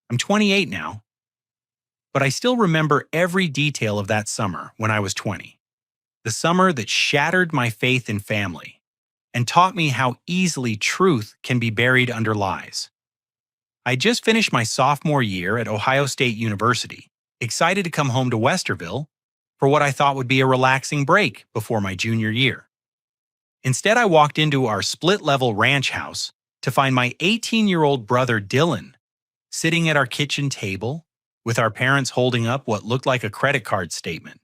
I'm 28 now, but I still remember every detail of that summer when I was 20. The summer that shattered my faith in family and taught me how easily truth can be buried under lies. I just finished my sophomore year at Ohio State University, excited to come home to Westerville for what I thought would be a relaxing break before my junior year. Instead, I walked into our split-level ranch house to find my 18-year-old brother Dylan sitting at our kitchen table with our parents holding up what looked like a credit card statement.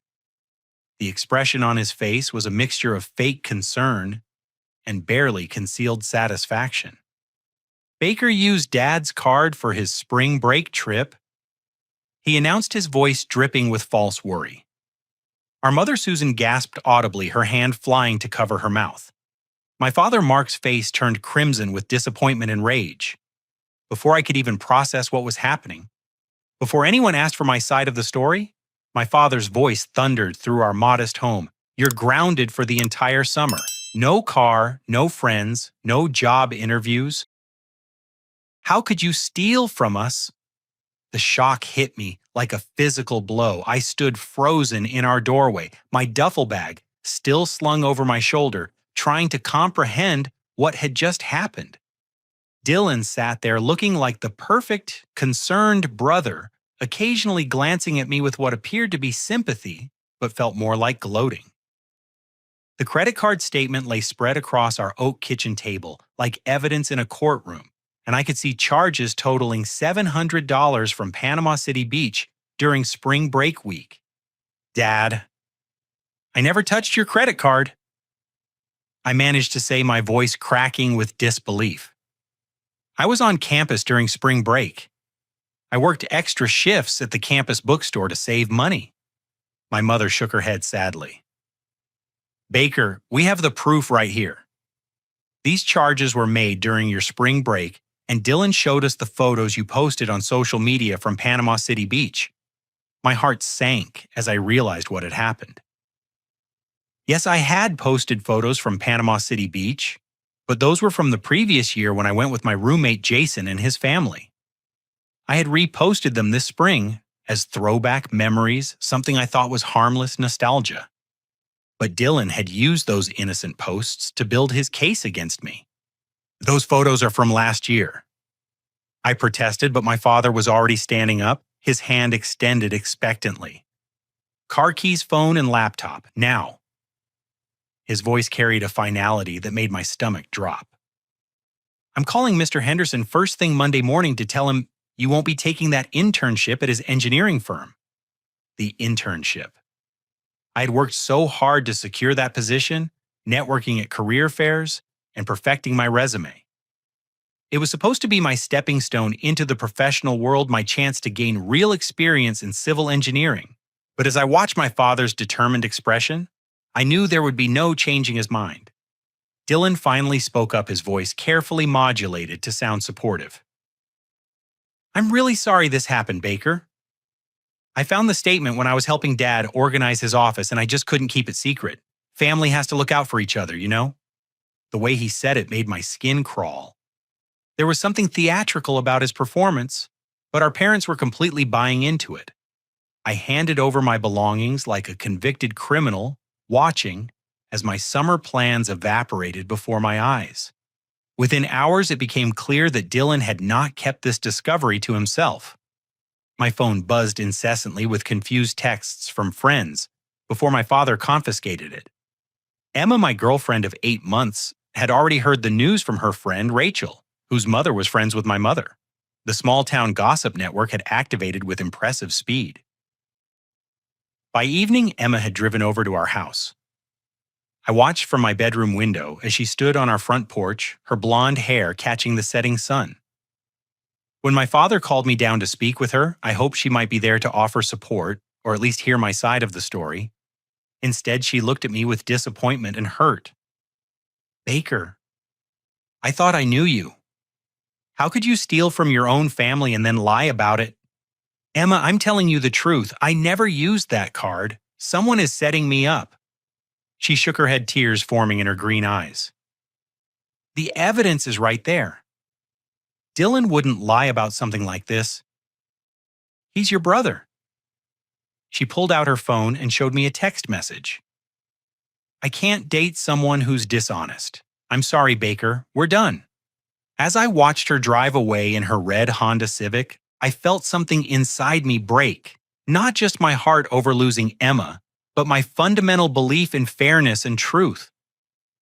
The expression on his face was a mixture of fake concern and barely concealed satisfaction. Baker used Dad's card for his spring break trip. He announced, his voice dripping with false worry. Our mother Susan gasped audibly, her hand flying to cover her mouth. My father Mark's face turned crimson with disappointment and rage. Before I could even process what was happening, before anyone asked for my side of the story, my father's voice thundered through our modest home. You're grounded for the entire summer. No car, no friends, no job interviews. How could you steal from us? The shock hit me like a physical blow. I stood frozen in our doorway, my duffel bag still slung over my shoulder, trying to comprehend what had just happened. Dylan sat there looking like the perfect, concerned brother, occasionally glancing at me with what appeared to be sympathy, but felt more like gloating. The credit card statement lay spread across our oak kitchen table, like evidence in a courtroom, and I could see charges totaling $700 from Panama City Beach during spring break week. Dad, I never touched your credit card. I managed to say, my voice cracking with disbelief. I was on campus during spring break. I worked extra shifts at the campus bookstore to save money. My mother shook her head sadly. Baker, we have the proof right here. These charges were made during your spring break, and Dylan showed us the photos you posted on social media from Panama City Beach. My heart sank as I realized what had happened. Yes, I had posted photos from Panama City Beach, but those were from the previous year when I went with my roommate Jason and his family. I had reposted them this spring as throwback memories, something I thought was harmless nostalgia. But Dylan had used those innocent posts to build his case against me. Those photos are from last year. I protested, but my father was already standing up, his hand extended expectantly. Car keys, phone, and laptop, now. His voice carried a finality that made my stomach drop. I'm calling Mr. Henderson first thing Monday morning to tell him you won't be taking that internship at his engineering firm. The internship. I had worked so hard to secure that position, networking at career fairs, and perfecting my resume. It was supposed to be my stepping stone into the professional world, my chance to gain real experience in civil engineering. But as I watched my father's determined expression, I knew there would be no changing his mind. Dylan finally spoke up, his voice carefully modulated to sound supportive. I'm really sorry this happened, Baker. I found the statement when I was helping Dad organize his office, and I just couldn't keep it secret. Family has to look out for each other, you know? The way he said it made my skin crawl. There was something theatrical about his performance, but our parents were completely buying into it. I handed over my belongings like a convicted criminal, watching as my summer plans evaporated before my eyes. Within hours, it became clear that Dylan had not kept this discovery to himself. My phone buzzed incessantly with confused texts from friends before my father confiscated it. Emma, my girlfriend of 8 months, had already heard the news from her friend Rachel, whose mother was friends with my mother. The small-town gossip network had activated with impressive speed. By evening, Emma had driven over to our house. I watched from my bedroom window as she stood on our front porch, her blonde hair catching the setting sun. When my father called me down to speak with her, I hoped she might be there to offer support, or at least hear my side of the story. Instead, she looked at me with disappointment and hurt. Baker, I thought I knew you. How could you steal from your own family and then lie about it? Emma, I'm telling you the truth. I never used that card. Someone is setting me up. She shook her head, tears forming in her green eyes. The evidence is right there. Dylan wouldn't lie about something like this. He's your brother." She pulled out her phone and showed me a text message. "I can't date someone who's dishonest. I'm sorry, Baker. We're done." As I watched her drive away in her red Honda Civic, I felt something inside me break. Not just my heart over losing Emma, but my fundamental belief in fairness and truth.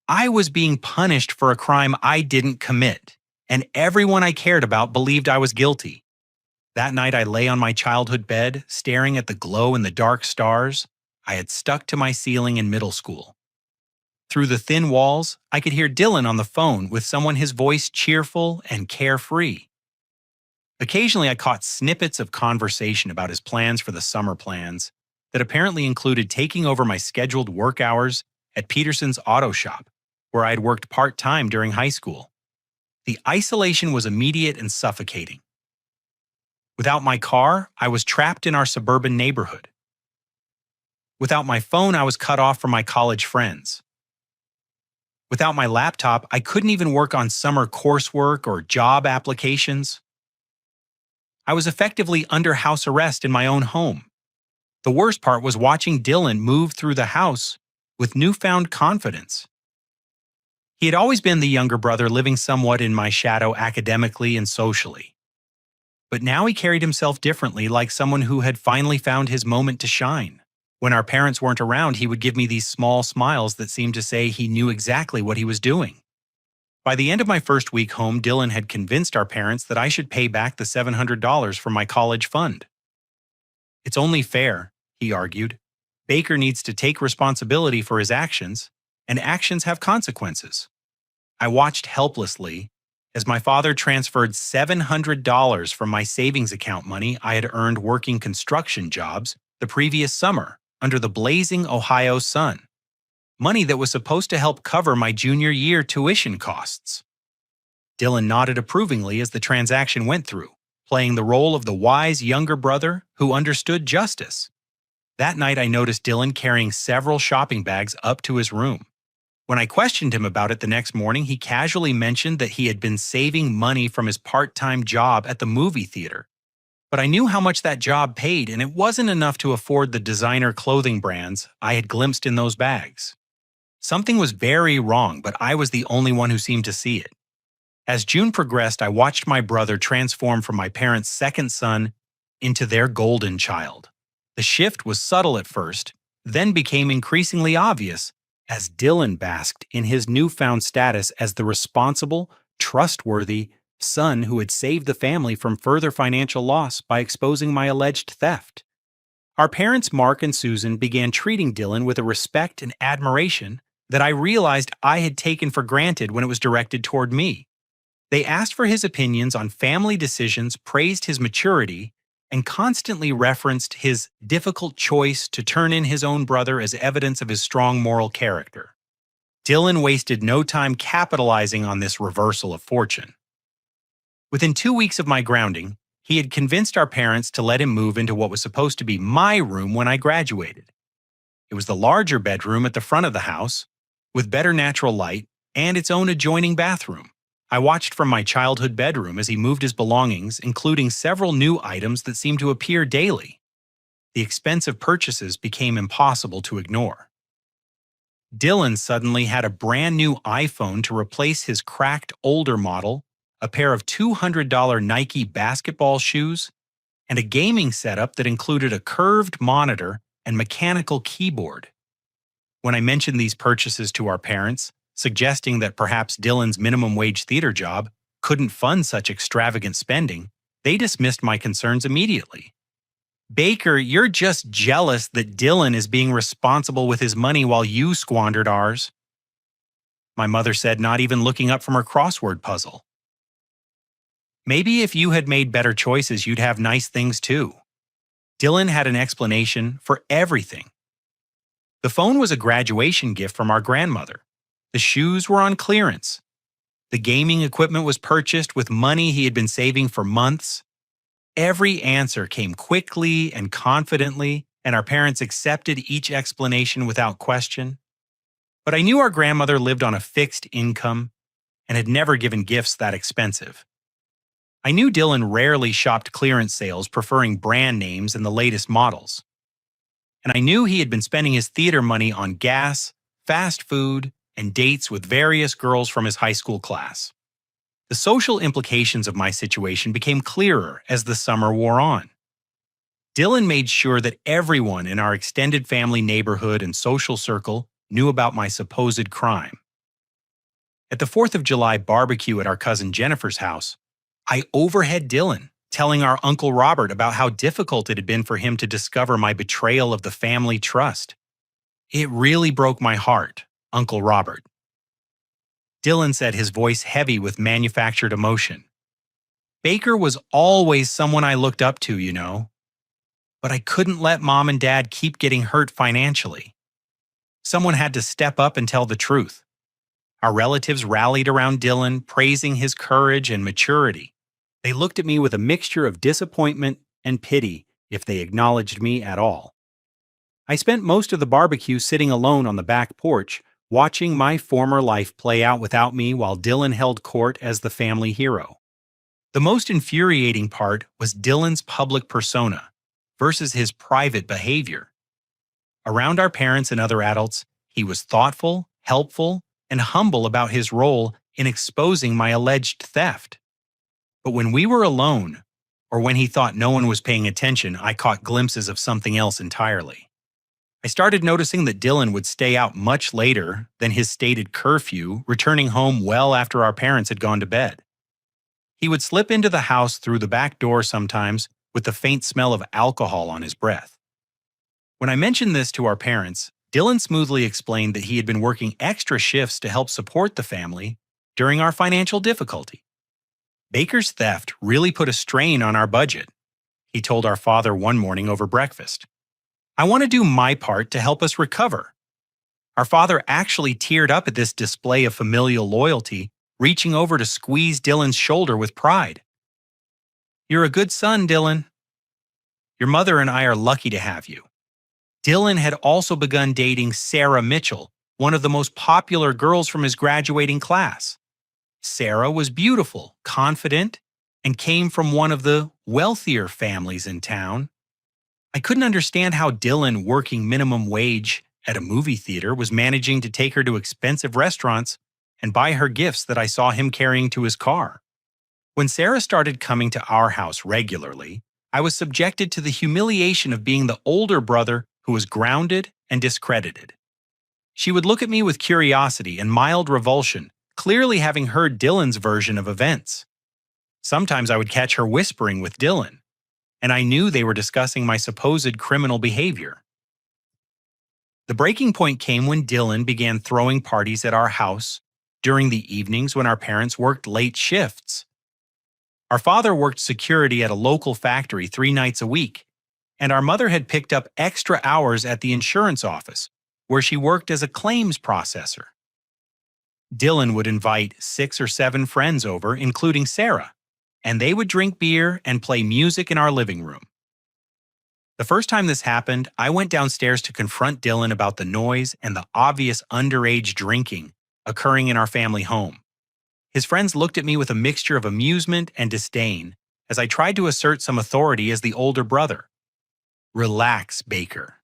I was being punished for a crime I didn't commit, and everyone I cared about believed I was guilty. That night I lay on my childhood bed, staring at the glow in the dark stars I had stuck to my ceiling in middle school. Through the thin walls, I could hear Dylan on the phone with someone his voice cheerful and carefree. Occasionally I caught snippets of conversation about his plans for the summer plans that apparently included taking over my scheduled work hours at Peterson's auto shop, where I had worked part-time during high school. The isolation was immediate and suffocating. Without my car, I was trapped in our suburban neighborhood. Without my phone, I was cut off from my college friends. Without my laptop, I couldn't even work on summer coursework or job applications. I was effectively under house arrest in my own home. The worst part was watching Dylan move through the house with newfound confidence. He had always been the younger brother living somewhat in my shadow academically and socially. But now he carried himself differently, like someone who had finally found his moment to shine. When our parents weren't around, he would give me these small smiles that seemed to say he knew exactly what he was doing. By the end of my first week home, Dylan had convinced our parents that I should pay back the $700 from my college fund. "It's only fair," he argued. "Baker needs to take responsibility for his actions, and actions have consequences." I watched helplessly as my father transferred $700 from my savings account money I had earned working construction jobs the previous summer under the blazing Ohio sun. Money that was supposed to help cover my junior year tuition costs. Dylan nodded approvingly as the transaction went through, playing the role of the wise younger brother who understood justice. That night I noticed Dylan carrying several shopping bags up to his room. When I questioned him about it the next morning, he casually mentioned that he had been saving money from his part-time job at the movie theater. But I knew how much that job paid, and it wasn't enough to afford the designer clothing brands I had glimpsed in those bags. Something was very wrong, but I was the only one who seemed to see it. As June progressed, I watched my brother transform from my parents' second son into their golden child. The shift was subtle at first, then became increasingly obvious as Dylan basked in his newfound status as the responsible, trustworthy son who had saved the family from further financial loss by exposing my alleged theft. Our parents, Mark and Susan, began treating Dylan with a respect and admiration that I realized I had taken for granted when it was directed toward me. They asked for his opinions on family decisions, praised his maturity, and constantly referenced his difficult choice to turn in his own brother as evidence of his strong moral character. Dylan wasted no time capitalizing on this reversal of fortune. Within 2 weeks of my grounding, he had convinced our parents to let him move into what was supposed to be my room when I graduated. It was the larger bedroom at the front of the house, with better natural light and its own adjoining bathroom. I watched from my childhood bedroom as he moved his belongings, including several new items that seemed to appear daily. The expensive purchases became impossible to ignore. Dylan suddenly had a brand new iPhone to replace his cracked older model, a pair of $200 Nike basketball shoes, and a gaming setup that included a curved monitor and mechanical keyboard. When I mentioned these purchases to our parents, suggesting that perhaps Dylan's minimum wage theater job couldn't fund such extravagant spending, they dismissed my concerns immediately. "Baker, you're just jealous that Dylan is being responsible with his money while you squandered ours," my mother said, not even looking up from her crossword puzzle. "Maybe if you had made better choices, you'd have nice things too." Dylan had an explanation for everything. The phone was a graduation gift from our grandmother. The shoes were on clearance. The gaming equipment was purchased with money he had been saving for months. Every answer came quickly and confidently, and our parents accepted each explanation without question. But I knew our grandmother lived on a fixed income and had never given gifts that expensive. I knew Dylan rarely shopped clearance sales, preferring brand names and the latest models. And I knew he had been spending his theater money on gas, fast food, and dates with various girls from his high school class. The social implications of my situation became clearer as the summer wore on. Dylan made sure that everyone in our extended family neighborhood and social circle knew about my supposed crime. At the 4th of July barbecue at our cousin Jennifer's house, I overheard Dylan telling our Uncle Robert about how difficult it had been for him to discover my betrayal of the family trust. It really broke my heart, Uncle Robert. Dylan said, his voice heavy with manufactured emotion. Baker was always someone I looked up to, you know. But I couldn't let Mom and Dad keep getting hurt financially. Someone had to step up and tell the truth. Our relatives rallied around Dylan, praising his courage and maturity. They looked at me with a mixture of disappointment and pity, if they acknowledged me at all. I spent most of the barbecue sitting alone on the back porch, watching my former life play out without me while Dylan held court as the family hero. The most infuriating part was Dylan's public persona versus his private behavior. Around our parents and other adults, he was thoughtful, helpful, and humble about his role in exposing my alleged theft. But when we were alone, or when he thought no one was paying attention, I caught glimpses of something else entirely. I started noticing that Dylan would stay out much later than his stated curfew, returning home well after our parents had gone to bed. He would slip into the house through the back door sometimes with the faint smell of alcohol on his breath. When I mentioned this to our parents, Dylan smoothly explained that he had been working extra shifts to help support the family during our financial difficulty. Baker's theft really put a strain on our budget, he told our father one morning over breakfast. I want to do my part to help us recover. Our father actually teared up at this display of familial loyalty, reaching over to squeeze Dylan's shoulder with pride. You're a good son, Dylan. Your mother and I are lucky to have you. Dylan had also begun dating Sarah Mitchell, one of the most popular girls from his graduating class. Sarah was beautiful, confident, and came from one of the wealthier families in town. I couldn't understand how Dylan, working minimum wage at a movie theater, was managing to take her to expensive restaurants and buy her gifts that I saw him carrying to his car. When Sarah started coming to our house regularly, I was subjected to the humiliation of being the older brother who was grounded and discredited. She would look at me with curiosity and mild revulsion, clearly having heard Dylan's version of events. Sometimes I would catch her whispering with Dylan, and I knew they were discussing my supposed criminal behavior. The breaking point came when Dylan began throwing parties at our house during the evenings when our parents worked late shifts. Our father worked security at a local factory 3 nights a week, and our mother had picked up extra hours at the insurance office, where she worked as a claims processor. Dylan would invite 6 or 7 friends over, including Sarah, and they would drink beer and play music in our living room. The first time this happened, I went downstairs to confront Dylan about the noise and the obvious underage drinking occurring in our family home. His friends looked at me with a mixture of amusement and disdain as I tried to assert some authority as the older brother. Relax, Baker,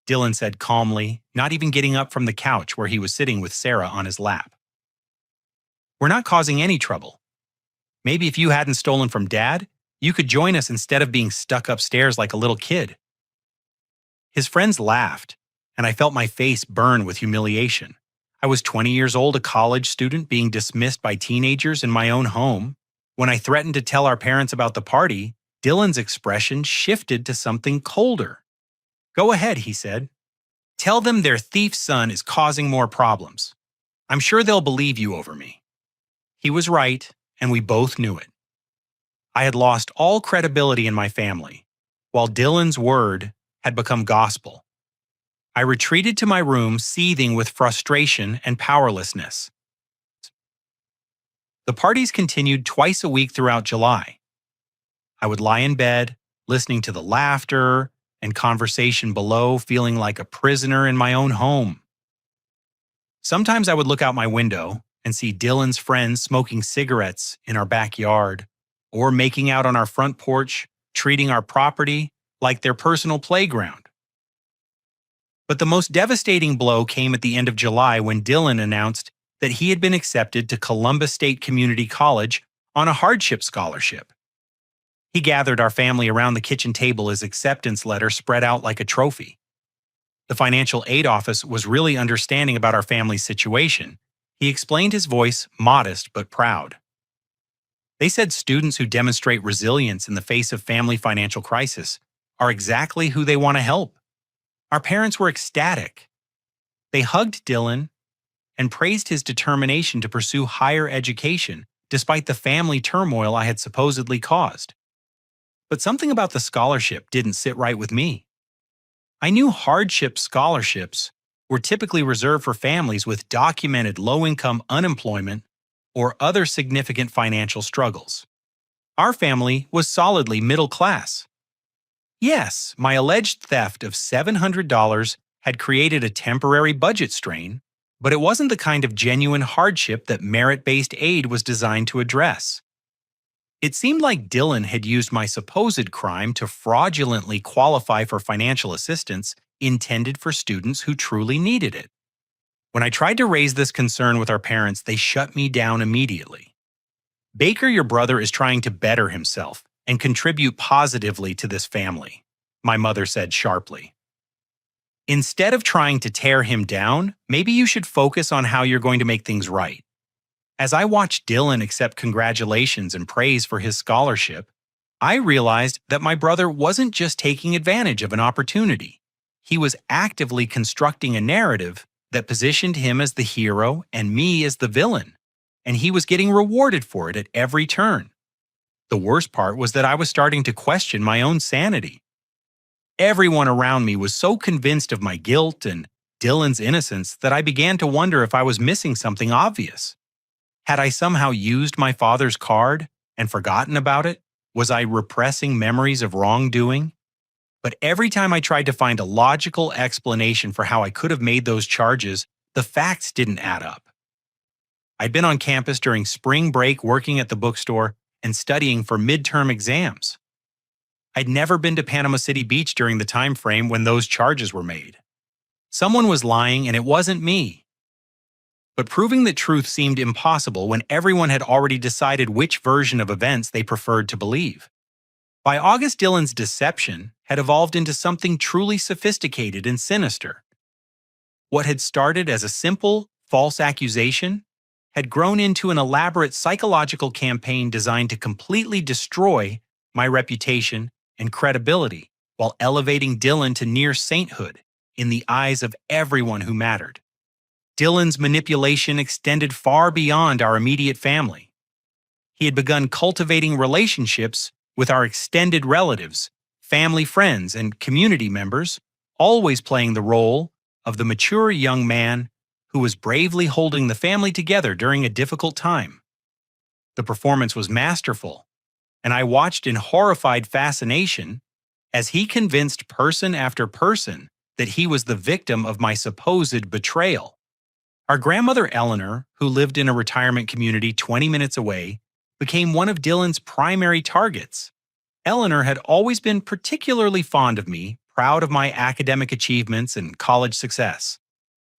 Dylan said calmly, not even getting up from the couch where he was sitting with Sarah on his lap. We're not causing any trouble. Maybe if you hadn't stolen from Dad, you could join us instead of being stuck upstairs like a little kid. His friends laughed, and I felt my face burn with humiliation. I was 20 years old, a college student being dismissed by teenagers in my own home. When I threatened to tell our parents about the party, Dylan's expression shifted to something colder. Go ahead, he said. Tell them their thief son is causing more problems. I'm sure they'll believe you over me. He was right, and we both knew it. I had lost all credibility in my family, while Dylan's word had become gospel. I retreated to my room, seething with frustration and powerlessness. The parties continued twice a week throughout July. I would lie in bed, listening to the laughter and conversation below, feeling like a prisoner in my own home. Sometimes I would look out my window and see Dylan's friends smoking cigarettes in our backyard or making out on our front porch, treating our property like their personal playground. But the most devastating blow came at the end of July when Dylan announced that he had been accepted to Columbus State Community College on a hardship scholarship. He gathered our family around the kitchen table, his acceptance letter spread out like a trophy. The financial aid office was really understanding about our family's situation. He explained, his voice modest but proud. They said students who demonstrate resilience in the face of family financial crisis are exactly who they want to help. Our parents were ecstatic. They hugged Dylan and praised his determination to pursue higher education despite the family turmoil I had supposedly caused. But something about the scholarship didn't sit right with me. I knew hardship scholarships were typically reserved for families with documented low-income unemployment or other significant financial struggles. Our family was solidly middle class. Yes, my alleged theft of $700 had created a temporary budget strain, but it wasn't the kind of genuine hardship that merit-based aid was designed to address. It seemed like Dylan had used my supposed crime to fraudulently qualify for financial assistance intended for students who truly needed it. When I tried to raise this concern with our parents, they shut me down immediately. "Baker, your brother, is trying to better himself and contribute positively to this family," my mother said sharply. "Instead of trying to tear him down, maybe you should focus on how you're going to make things right." As I watched Dylan accept congratulations and praise for his scholarship, I realized that my brother wasn't just taking advantage of an opportunity. He was actively constructing a narrative that positioned him as the hero and me as the villain, and he was getting rewarded for it at every turn. The worst part was that I was starting to question my own sanity. Everyone around me was so convinced of my guilt and Dylan's innocence that I began to wonder if I was missing something obvious. Had I somehow used my father's card and forgotten about it? Was I repressing memories of wrongdoing? But every time I tried to find a logical explanation for how I could have made those charges, the facts didn't add up. I'd been on campus during spring break working at the bookstore and studying for midterm exams. I'd never been to Panama City Beach during the time frame when those charges were made. Someone was lying, and it wasn't me. But proving the truth seemed impossible when everyone had already decided which version of events they preferred to believe. By August, Dylan's deception had evolved into something truly sophisticated and sinister. What had started as a simple, false accusation had grown into an elaborate psychological campaign designed to completely destroy my reputation and credibility while elevating Dylan to near sainthood in the eyes of everyone who mattered. Dylan's manipulation extended far beyond our immediate family. He had begun cultivating relationships with our extended relatives, family friends, and community members, always playing the role of the mature young man who was bravely holding the family together during a difficult time. The performance was masterful, and I watched in horrified fascination as he convinced person after person that he was the victim of my supposed betrayal. Our grandmother Eleanor, who lived in a retirement community 20 minutes away, became one of Dylan's primary targets. Eleanor had always been particularly fond of me, proud of my academic achievements and college success.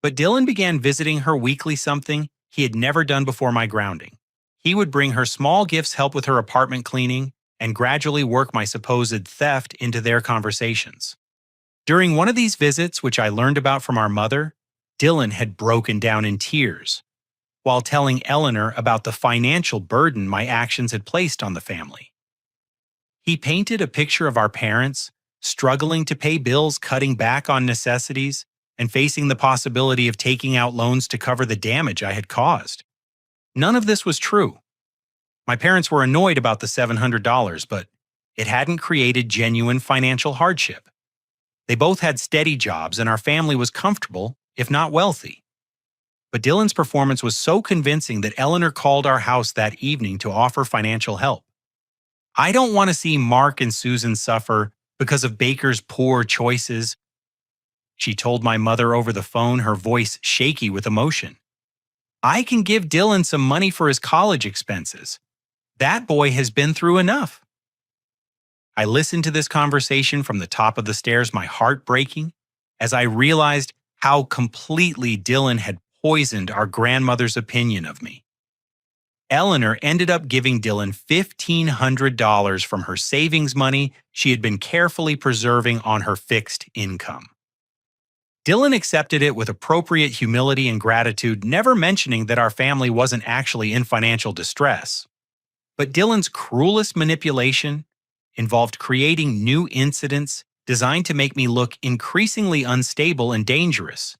But Dylan began visiting her weekly, something he had never done before my grounding. He would bring her small gifts, help with her apartment cleaning, and gradually work my supposed theft into their conversations. During one of these visits, which I learned about from our mother, Dylan had broken down in tears while telling Eleanor about the financial burden my actions had placed on the family. He painted a picture of our parents struggling to pay bills, cutting back on necessities, and facing the possibility of taking out loans to cover the damage I had caused. None of this was true. My parents were annoyed about the $700, but it hadn't created genuine financial hardship. They both had steady jobs, and our family was comfortable, if not wealthy. But Dylan's performance was so convincing that Eleanor called our house that evening to offer financial help. "I don't want to see Mark and Susan suffer because of Baker's poor choices," she told my mother over the phone, her voice shaky with emotion. "I can give Dylan some money for his college expenses. That boy has been through enough. I listened to this conversation from the top of the stairs, my heart breaking, as I realized how completely Dylan had poisoned our grandmother's opinion of me. Eleanor ended up giving Dylan $1,500 from her savings money she had been carefully preserving on her fixed income. Dylan accepted it with appropriate humility and gratitude, never mentioning that our family wasn't actually in financial distress. But Dylan's cruelest manipulation involved creating new incidents designed to make me look increasingly unstable and dangerous.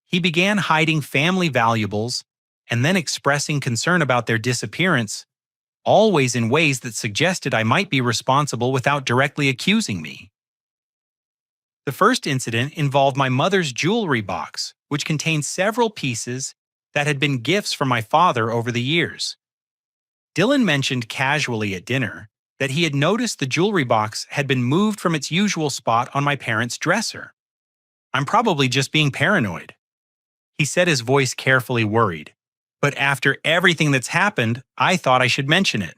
He began hiding family valuables and then expressing concern about their disappearance, always in ways that suggested I might be responsible without directly accusing me. The first incident involved my mother's jewelry box, which contained several pieces that had been gifts from my father over the years. Dylan mentioned casually at dinner that he had noticed the jewelry box had been moved from its usual spot on my parents' dresser. I'm probably just being paranoid. He said, his voice carefully worried. But after everything that's happened, I thought I should mention it.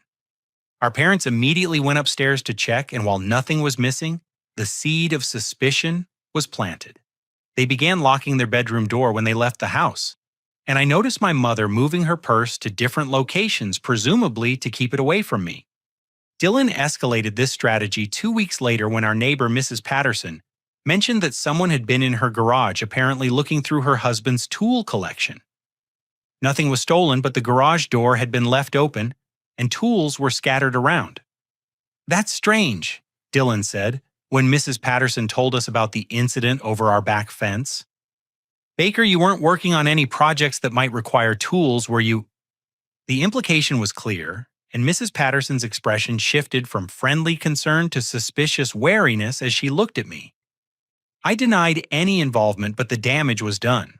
Our parents immediately went upstairs to check, and while nothing was missing, the seed of suspicion was planted. They began locking their bedroom door when they left the house, and I noticed my mother moving her purse to different locations, presumably to keep it away from me. Dylan escalated this strategy 2 weeks later when our neighbor, Mrs. Patterson, mentioned that someone had been in her garage, apparently looking through her husband's tool collection. Nothing was stolen, but the garage door had been left open, and tools were scattered around. "That's strange," Dylan said, when Mrs. Patterson told us about the incident over our back fence. "Baker, you weren't working on any projects that might require tools, were you?" The implication was clear, and Mrs. Patterson's expression shifted from friendly concern to suspicious wariness as she looked at me. I denied any involvement, but the damage was done.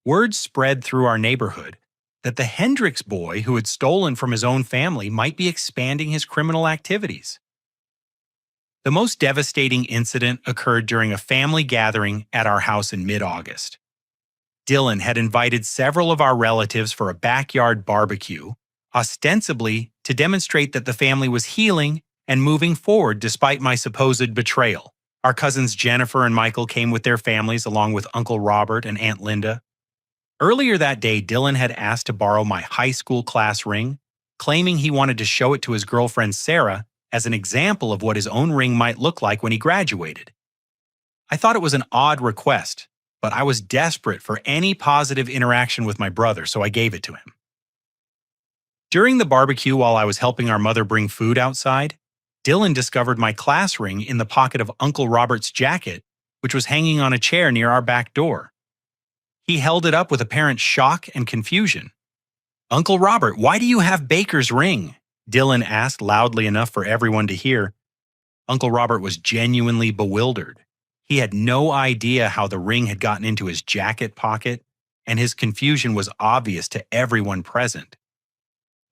Word spread through our neighborhood that the Hendricks boy who had stolen from his own family might be expanding his criminal activities. The most devastating incident occurred during a family gathering at our house in mid-August. Dylan had invited several of our relatives for a backyard barbecue, ostensibly to demonstrate that the family was healing and moving forward despite my supposed betrayal. Our cousins Jennifer and Michael came with their families along with Uncle Robert and Aunt Linda. Earlier that day, Dylan had asked to borrow my high school class ring, claiming he wanted to show it to his girlfriend Sarah as an example of what his own ring might look like when he graduated. I thought it was an odd request, but I was desperate for any positive interaction with my brother, so I gave it to him. During the barbecue, while I was helping our mother bring food outside, Dylan discovered my class ring in the pocket of Uncle Robert's jacket, which was hanging on a chair near our back door. He held it up with apparent shock and confusion. "Uncle Robert, why do you have Baker's ring?" Dylan asked loudly enough for everyone to hear. Uncle Robert was genuinely bewildered. He had no idea how the ring had gotten into his jacket pocket, and his confusion was obvious to everyone present.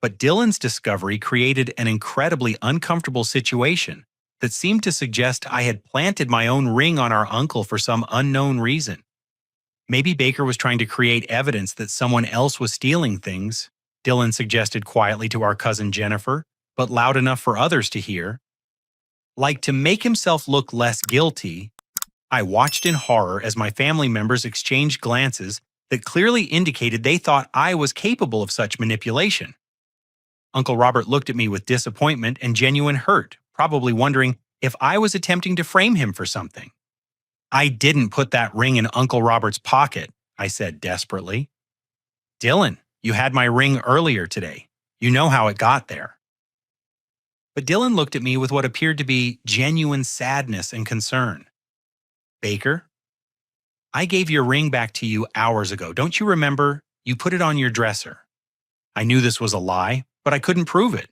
But Dylan's discovery created an incredibly uncomfortable situation that seemed to suggest I had planted my own ring on our uncle for some unknown reason. Maybe Baker was trying to create evidence that someone else was stealing things, Dylan suggested quietly to our cousin Jennifer, but loud enough for others to hear. Like to make himself look less guilty, I watched in horror as my family members exchanged glances that clearly indicated they thought I was capable of such manipulation. Uncle Robert looked at me with disappointment and genuine hurt, probably wondering if I was attempting to frame him for something. "I didn't put that ring in Uncle Robert's pocket," I said desperately. "Dylan, you had my ring earlier today. You know how it got there." But Dylan looked at me with what appeared to be genuine sadness and concern. "Baker, I gave your ring back to you hours ago. Don't you remember? You put it on your dresser." I knew this was a lie, but I couldn't prove it.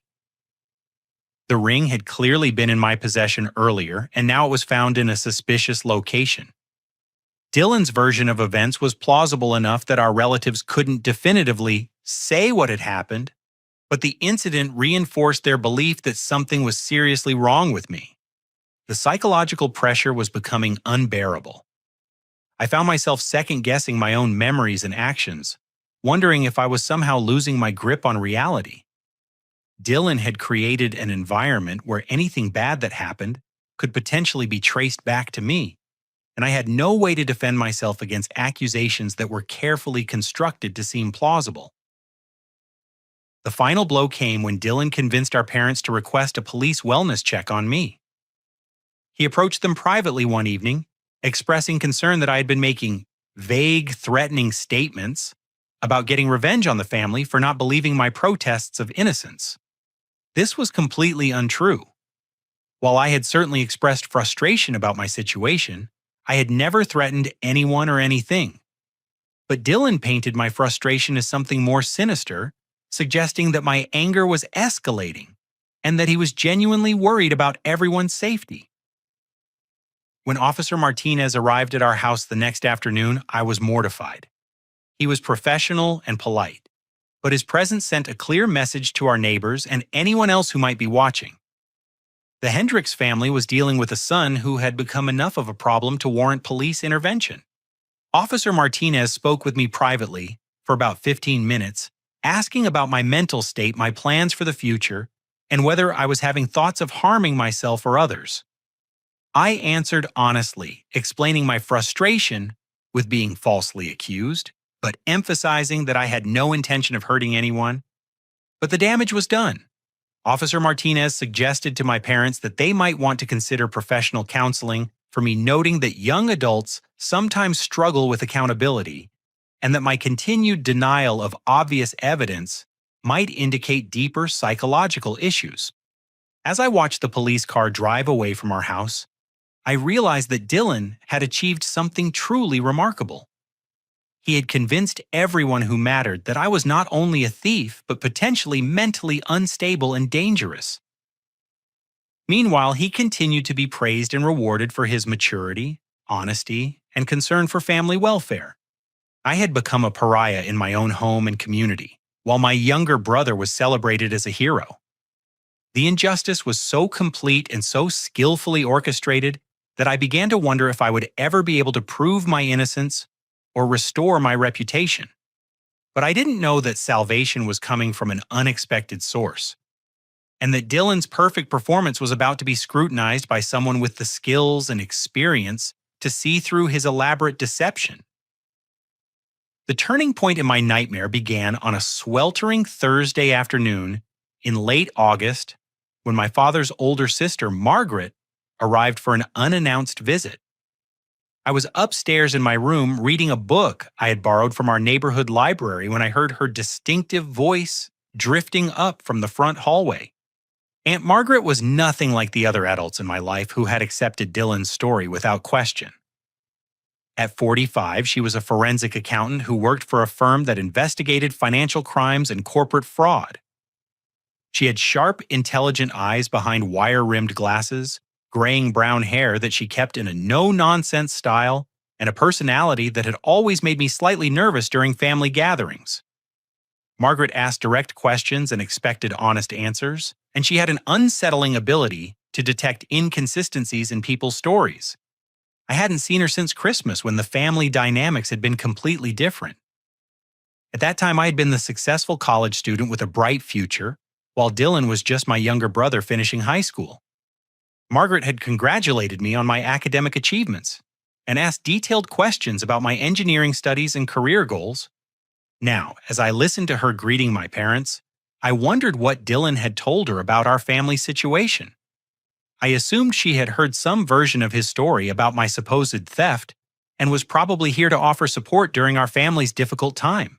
The ring had clearly been in my possession earlier, and now it was found in a suspicious location. Dylan's version of events was plausible enough that our relatives couldn't definitively say what had happened, but the incident reinforced their belief that something was seriously wrong with me. The psychological pressure was becoming unbearable. I found myself second-guessing my own memories and actions, wondering if I was somehow losing my grip on reality. Dylan had created an environment where anything bad that happened could potentially be traced back to me, and I had no way to defend myself against accusations that were carefully constructed to seem plausible. The final blow came when Dylan convinced our parents to request a police wellness check on me. He approached them privately one evening, expressing concern that I had been making vague, threatening statements about getting revenge on the family for not believing my protests of innocence. This was completely untrue. While I had certainly expressed frustration about my situation, I had never threatened anyone or anything. But Dylan painted my frustration as something more sinister, suggesting that my anger was escalating and that he was genuinely worried about everyone's safety. When Officer Martinez arrived at our house the next afternoon, I was mortified. He was professional and polite, but his presence sent a clear message to our neighbors and anyone else who might be watching. The Hendricks family was dealing with a son who had become enough of a problem to warrant police intervention. Officer Martinez spoke with me privately for about 15 minutes, asking about my mental state, my plans for the future, and whether I was having thoughts of harming myself or others. I answered honestly, explaining my frustration with being falsely accused, but emphasizing that I had no intention of hurting anyone. But the damage was done. Officer Martinez suggested to my parents that they might want to consider professional counseling for me, noting that young adults sometimes struggle with accountability and that my continued denial of obvious evidence might indicate deeper psychological issues. As I watched the police car drive away from our house, I realized that Dylan had achieved something truly remarkable. He had convinced everyone who mattered that I was not only a thief, but potentially mentally unstable and dangerous. Meanwhile, he continued to be praised and rewarded for his maturity, honesty, and concern for family welfare. I had become a pariah in my own home and community, while my younger brother was celebrated as a hero. The injustice was so complete and so skillfully orchestrated that I began to wonder if I would ever be able to prove my innocence or restore my reputation. But I didn't know that salvation was coming from an unexpected source, and that Dylan's perfect performance was about to be scrutinized by someone with the skills and experience to see through his elaborate deception. The turning point in my nightmare began on a sweltering Thursday afternoon in late August when my father's older sister, Margaret, arrived for an unannounced visit. I was upstairs in my room reading a book I had borrowed from our neighborhood library when I heard her distinctive voice drifting up from the front hallway. Aunt Margaret was nothing like the other adults in my life who had accepted Dylan's story without question. At 45, she was a forensic accountant who worked for a firm that investigated financial crimes and corporate fraud. She had sharp, intelligent eyes behind wire-rimmed glasses, graying brown hair that she kept in a no-nonsense style, and a personality that had always made me slightly nervous during family gatherings. Margaret asked direct questions and expected honest answers, and she had an unsettling ability to detect inconsistencies in people's stories. I hadn't seen her since Christmas, when the family dynamics had been completely different. At that time, I had been the successful college student with a bright future, while Dylan was just my younger brother finishing high school. Margaret had congratulated me on my academic achievements and asked detailed questions about my engineering studies and career goals. Now, as I listened to her greeting my parents, I wondered what Dylan had told her about our family situation. I assumed she had heard some version of his story about my supposed theft and was probably here to offer support during our family's difficult time.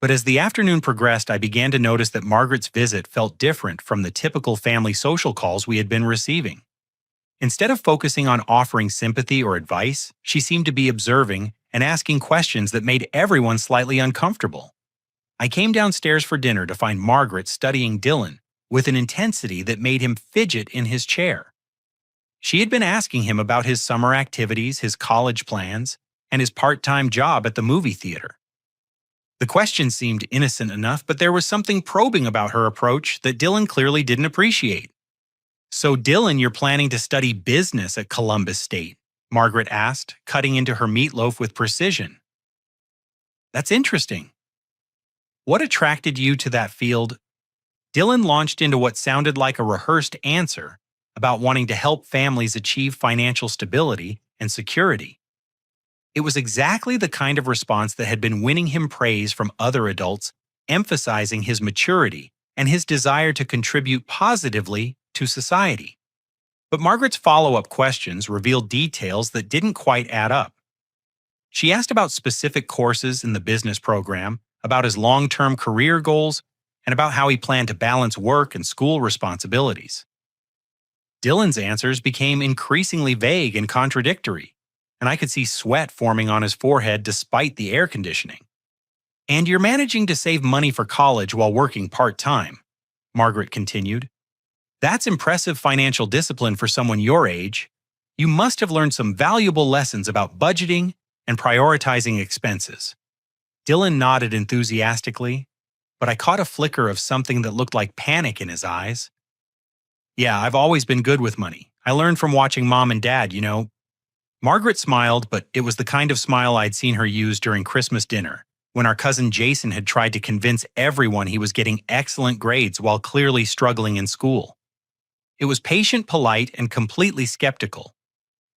But as the afternoon progressed, I began to notice that Margaret's visit felt different from the typical family social calls we had been receiving. Instead of focusing on offering sympathy or advice, she seemed to be observing and asking questions that made everyone slightly uncomfortable. I came downstairs for dinner to find Margaret studying Dylan with an intensity that made him fidget in his chair. She had been asking him about his summer activities, his college plans, and his part-time job at the movie theater. The question seemed innocent enough, but there was something probing about her approach that Dylan clearly didn't appreciate. "So Dylan, you're planning to study business at Columbus State?" Margaret asked, cutting into her meatloaf with precision. "That's interesting. What attracted you to that field?" Dylan launched into what sounded like a rehearsed answer about wanting to help families achieve financial stability and security. It was exactly the kind of response that had been winning him praise from other adults, emphasizing his maturity and his desire to contribute positively to society. But Margaret's follow-up questions revealed details that didn't quite add up. She asked about specific courses in the business program, about his long-term career goals, and about how he planned to balance work and school responsibilities. Dylan's answers became increasingly vague and contradictory, and I could see sweat forming on his forehead despite the air conditioning. "And you're managing to save money for college while working part-time," Margaret continued. "That's impressive financial discipline for someone your age. You must have learned some valuable lessons about budgeting and prioritizing expenses." Dylan nodded enthusiastically, but I caught a flicker of something that looked like panic in his eyes. "Yeah, I've always been good with money. I learned from watching Mom and Dad. Margaret smiled, but it was the kind of smile I'd seen her use during Christmas dinner, when our cousin Jason had tried to convince everyone he was getting excellent grades while clearly struggling in school. It was patient, polite, and completely skeptical.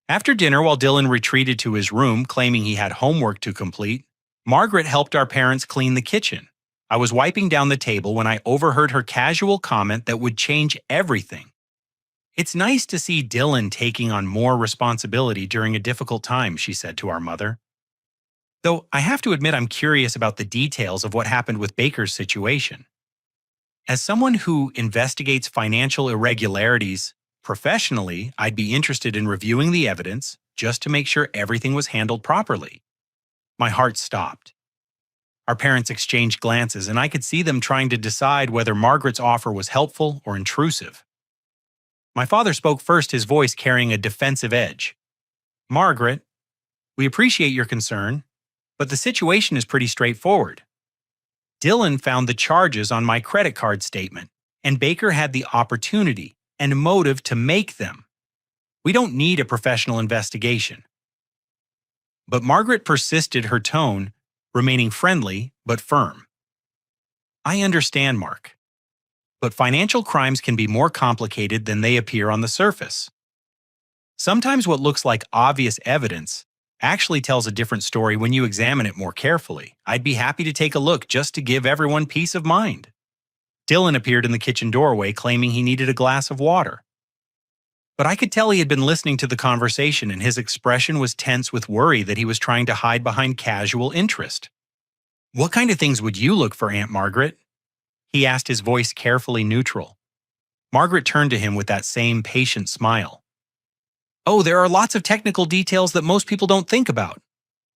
After dinner, while Dylan retreated to his room claiming he had homework to complete, Margaret helped our parents clean the kitchen. I was wiping down the table when I overheard her casual comment that would change everything. "It's nice to see Dylan taking on more responsibility during a difficult time," she said to our mother. Though I have to admit I'm curious about the details of what happened with Baker's situation. As someone who investigates financial irregularities professionally, I'd be interested in reviewing the evidence just to make sure everything was handled properly. My heart stopped. Our parents exchanged glances, and I could see them trying to decide whether Margaret's offer was helpful or intrusive. My father spoke first, his voice carrying a defensive edge. "Margaret, we appreciate your concern, but the situation is pretty straightforward. Dylan found the charges on my credit card statement, and Baker had the opportunity and motive to make them. We don't need a professional investigation." But Margaret persisted, her tone remaining friendly but firm. "I understand, Mark, but financial crimes can be more complicated than they appear on the surface. Sometimes what looks like obvious evidence actually tells a different story when you examine it more carefully. I'd be happy to take a look just to give everyone peace of mind." Dylan appeared in the kitchen doorway claiming he needed a glass of water. But I could tell he had been listening to the conversation, and his expression was tense with worry that he was trying to hide behind casual interest. "What kind of things would you look for, Aunt Margaret?" he asked, his voice carefully neutral. Margaret turned to him with that same patient smile. "Oh, there are lots of technical details that most people don't think about.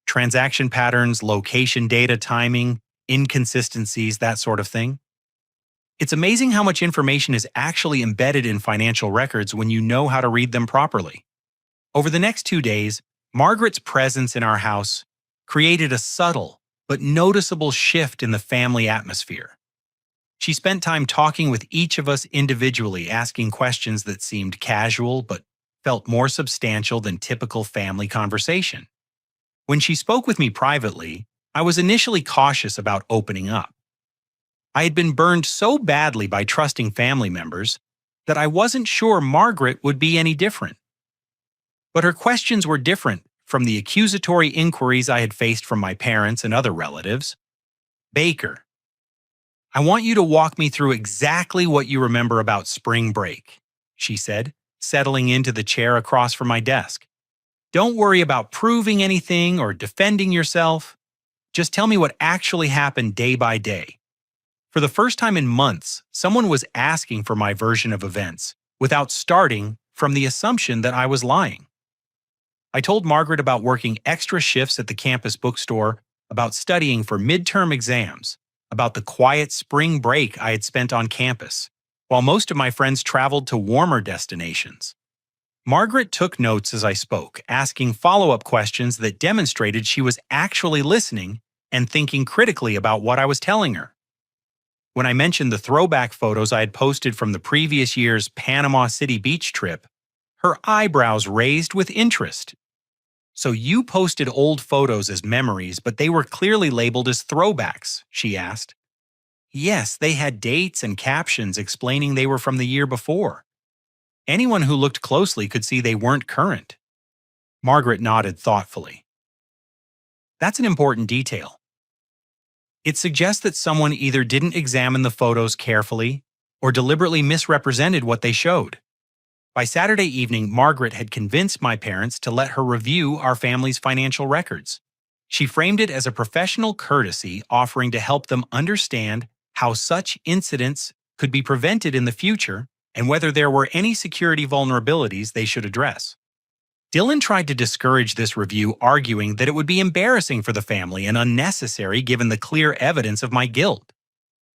Transaction patterns, location data, timing, inconsistencies, that sort of thing. It's amazing how much information is actually embedded in financial records when you know how to read them properly." Over the next 2 days, Margaret's presence in our house created a subtle but noticeable shift in the family atmosphere. She spent time talking with each of us individually, asking questions that seemed casual but felt more substantial than typical family conversation. When she spoke with me privately, I was initially cautious about opening up. I had been burned so badly by trusting family members that I wasn't sure Margaret would be any different. But her questions were different from the accusatory inquiries I had faced from my parents and other relatives. "Baker, I want you to walk me through exactly what you remember about spring break," she said, settling into the chair across from my desk. "Don't worry about proving anything or defending yourself. Just tell me what actually happened day by day." For the first time in months, someone was asking for my version of events without starting from the assumption that I was lying. I told Margaret about working extra shifts at the campus bookstore, about studying for midterm exams, about the quiet spring break I had spent on campus, while most of my friends traveled to warmer destinations. Margaret took notes as I spoke, asking follow-up questions that demonstrated she was actually listening and thinking critically about what I was telling her. When I mentioned the throwback photos I had posted from the previous year's Panama City beach trip, her eyebrows raised with interest. "So you posted old photos as memories, but they were clearly labeled as throwbacks?" she asked. Yes, they had dates and captions explaining they were from the year before. Anyone who looked closely could see they weren't current. Margaret nodded thoughtfully. That's an important detail. It suggests that someone either didn't examine the photos carefully or deliberately misrepresented what they showed. By Saturday evening, Margaret had convinced my parents to let her review our family's financial records. She framed it as a professional courtesy, offering to help them understand how such incidents could be prevented in the future and whether there were any security vulnerabilities they should address. Dylan tried to discourage this review, arguing that it would be embarrassing for the family and unnecessary given the clear evidence of my guilt.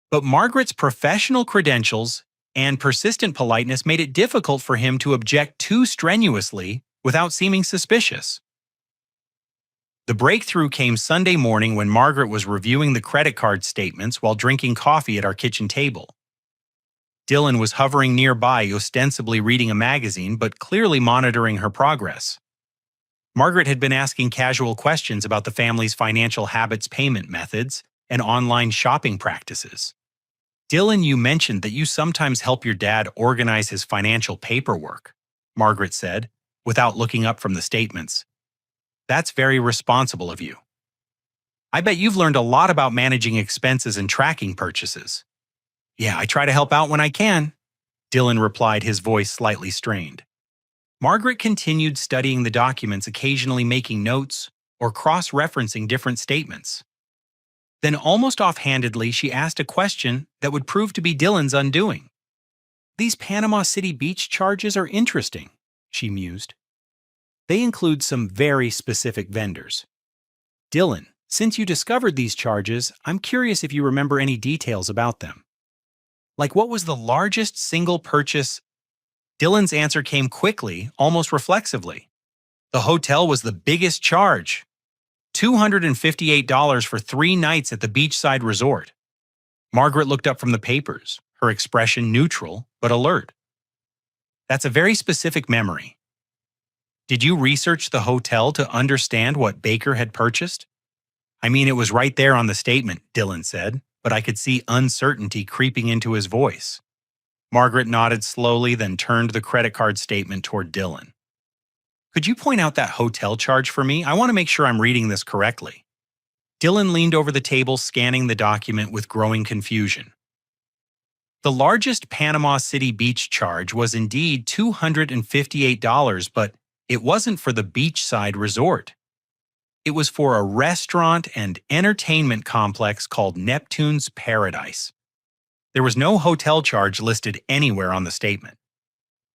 But Margaret's professional credentials and persistent politeness made it difficult for him to object too strenuously without seeming suspicious. The breakthrough came Sunday morning when Margaret was reviewing the credit card statements while drinking coffee at our kitchen table. Dylan was hovering nearby, ostensibly reading a magazine, but clearly monitoring her progress. Margaret had been asking casual questions about the family's financial habits, payment methods, and online shopping practices. "Dylan, you mentioned that you sometimes help your dad organize his financial paperwork," Margaret said, without looking up from the statements. "That's very responsible of you. I bet you've learned a lot about managing expenses and tracking purchases." "Yeah, I try to help out when I can," Dylan replied, his voice slightly strained. Margaret continued studying the documents, occasionally making notes or cross-referencing different statements. Then, almost offhandedly, she asked a question that would prove to be Dylan's undoing. "These Panama City Beach charges are interesting," she mused. "They include some very specific vendors. Dylan, since you discovered these charges, I'm curious if you remember any details about them. Like, what was the largest single purchase?" Dylan's answer came quickly, almost reflexively. "The hotel was the biggest charge. $258 for 3 nights at the beachside resort." Margaret looked up from the papers, her expression neutral but alert. "That's a very specific memory. Did you research the hotel to understand what Baker had purchased?" "I mean, it was right there on the statement," Dylan said, but I could see uncertainty creeping into his voice. Margaret nodded slowly, then turned the credit card statement toward Dylan. "Could you point out that hotel charge for me? I want to make sure I'm reading this correctly." Dylan leaned over the table, scanning the document with growing confusion. The largest Panama City Beach charge was indeed $258, but it wasn't for the beachside resort. It was for a restaurant and entertainment complex called Neptune's Paradise. There was no hotel charge listed anywhere on the statement.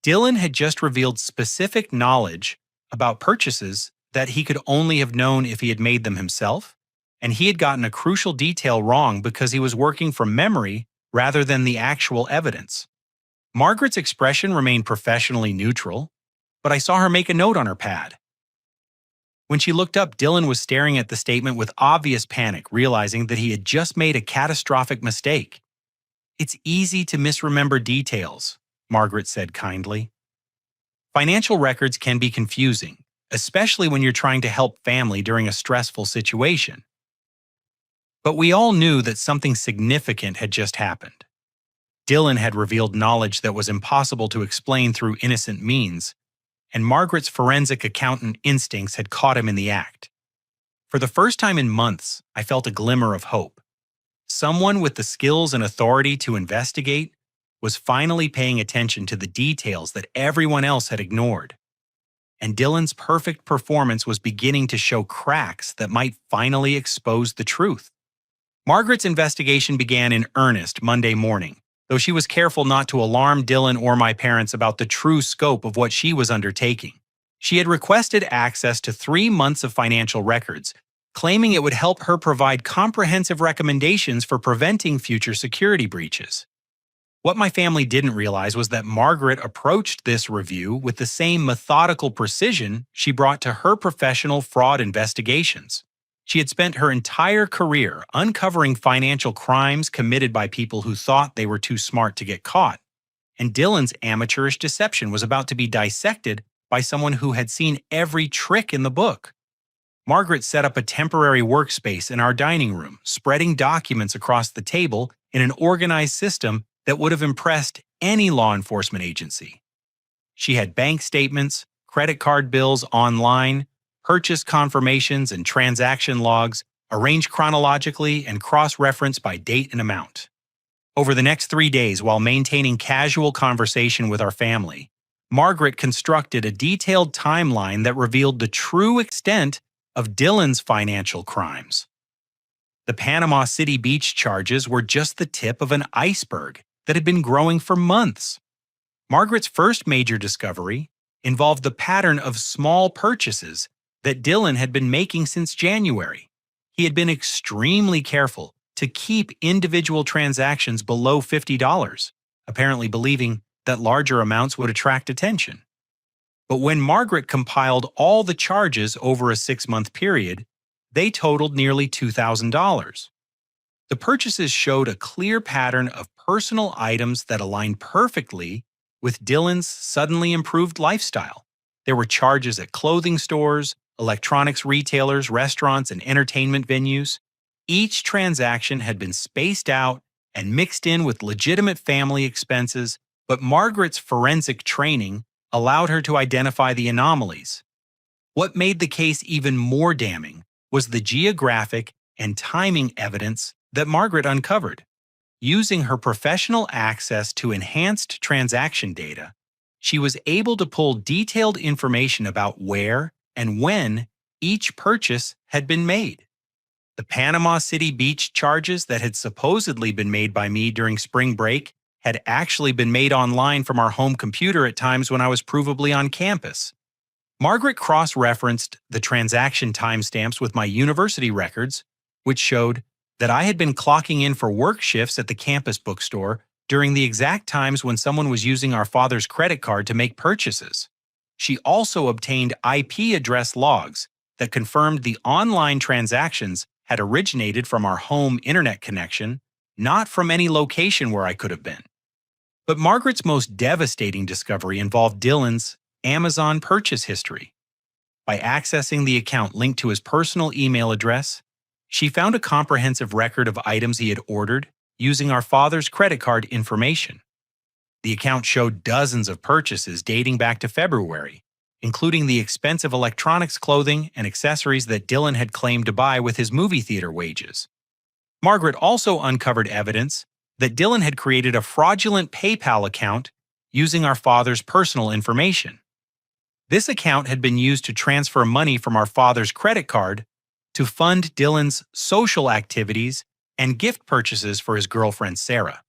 Dylan had just revealed specific knowledge about purchases that he could only have known if he had made them himself, and he had gotten a crucial detail wrong because he was working from memory rather than the actual evidence. Margaret's expression remained professionally neutral, but I saw her make a note on her pad. When she looked up, Dylan was staring at the statement with obvious panic, realizing that he had just made a catastrophic mistake. "It's easy to misremember details," Margaret said kindly. "Financial records can be confusing, especially when you're trying to help family during a stressful situation." But we all knew that something significant had just happened. Dylan had revealed knowledge that was impossible to explain through innocent means, and Margaret's forensic accountant instincts had caught him in the act. For the first time in months, I felt a glimmer of hope. Someone with the skills and authority to investigate was finally paying attention to the details that everyone else had ignored. And Dylan's perfect performance was beginning to show cracks that might finally expose the truth. Margaret's investigation began in earnest Monday morning, though she was careful not to alarm Dylan or my parents about the true scope of what she was undertaking. She had requested access to 3 months of financial records, claiming it would help her provide comprehensive recommendations for preventing future security breaches. What my family didn't realize was that Margaret approached this review with the same methodical precision she brought to her professional fraud investigations. She had spent her entire career uncovering financial crimes committed by people who thought they were too smart to get caught, and Dylan's amateurish deception was about to be dissected by someone who had seen every trick in the book. Margaret set up a temporary workspace in our dining room, spreading documents across the table in an organized system that would have impressed any law enforcement agency. She had bank statements, credit card bills online, purchase confirmations and transaction logs arranged chronologically and cross-referenced by date and amount. Over the next 3 days, while maintaining casual conversation with our family, Margaret constructed a detailed timeline that revealed the true extent of Dylan's financial crimes. The Panama City Beach charges were just the tip of an iceberg that had been growing for months. Margaret's first major discovery involved the pattern of small purchases that Dylan had been making since January. He had been extremely careful to keep individual transactions below $50, apparently believing that larger amounts would attract attention. But when Margaret compiled all the charges over a 6-month period, they totaled nearly $2,000. The purchases showed a clear pattern of personal items that aligned perfectly with Dylan's suddenly improved lifestyle. There were charges at clothing stores, electronics retailers, restaurants, and entertainment venues. Each transaction had been spaced out and mixed in with legitimate family expenses, but Margaret's forensic training allowed her to identify the anomalies. What made the case even more damning was the geographic and timing evidence that Margaret uncovered. Using her professional access to enhanced transaction data, she was able to pull detailed information about where and when each purchase had been made. The Panama City Beach charges that had supposedly been made by me during spring break had actually been made online from our home computer at times when I was provably on campus. Margaret cross-referenced the transaction timestamps with my university records, which showed that I had been clocking in for work shifts at the campus bookstore during the exact times when someone was using our father's credit card to make purchases. She also obtained IP address logs that confirmed the online transactions had originated from our home internet connection, not from any location where I could have been. But Margaret's most devastating discovery involved Dylan's Amazon purchase history. By accessing the account linked to his personal email address, she found a comprehensive record of items he had ordered using our father's credit card information. The account showed dozens of purchases dating back to February, including the expensive electronics, clothing, and accessories that Dylan had claimed to buy with his movie theater wages. Margaret also uncovered evidence that Dylan had created a fraudulent PayPal account using our father's personal information. This account had been used to transfer money from our father's credit card to fund Dylan's social activities and gift purchases for his girlfriend Sarah.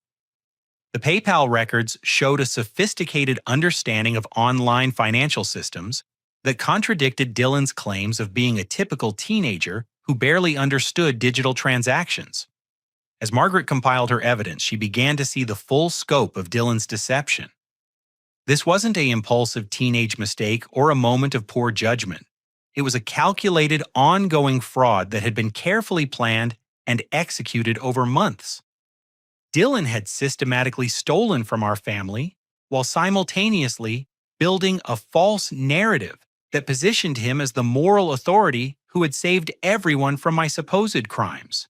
The PayPal records showed a sophisticated understanding of online financial systems that contradicted Dylan's claims of being a typical teenager who barely understood digital transactions. As Margaret compiled her evidence, she began to see the full scope of Dylan's deception. This wasn't an impulsive teenage mistake or a moment of poor judgment. It was a calculated, ongoing fraud that had been carefully planned and executed over months. Dylan had systematically stolen from our family while simultaneously building a false narrative that positioned him as the moral authority who had saved everyone from my supposed crimes.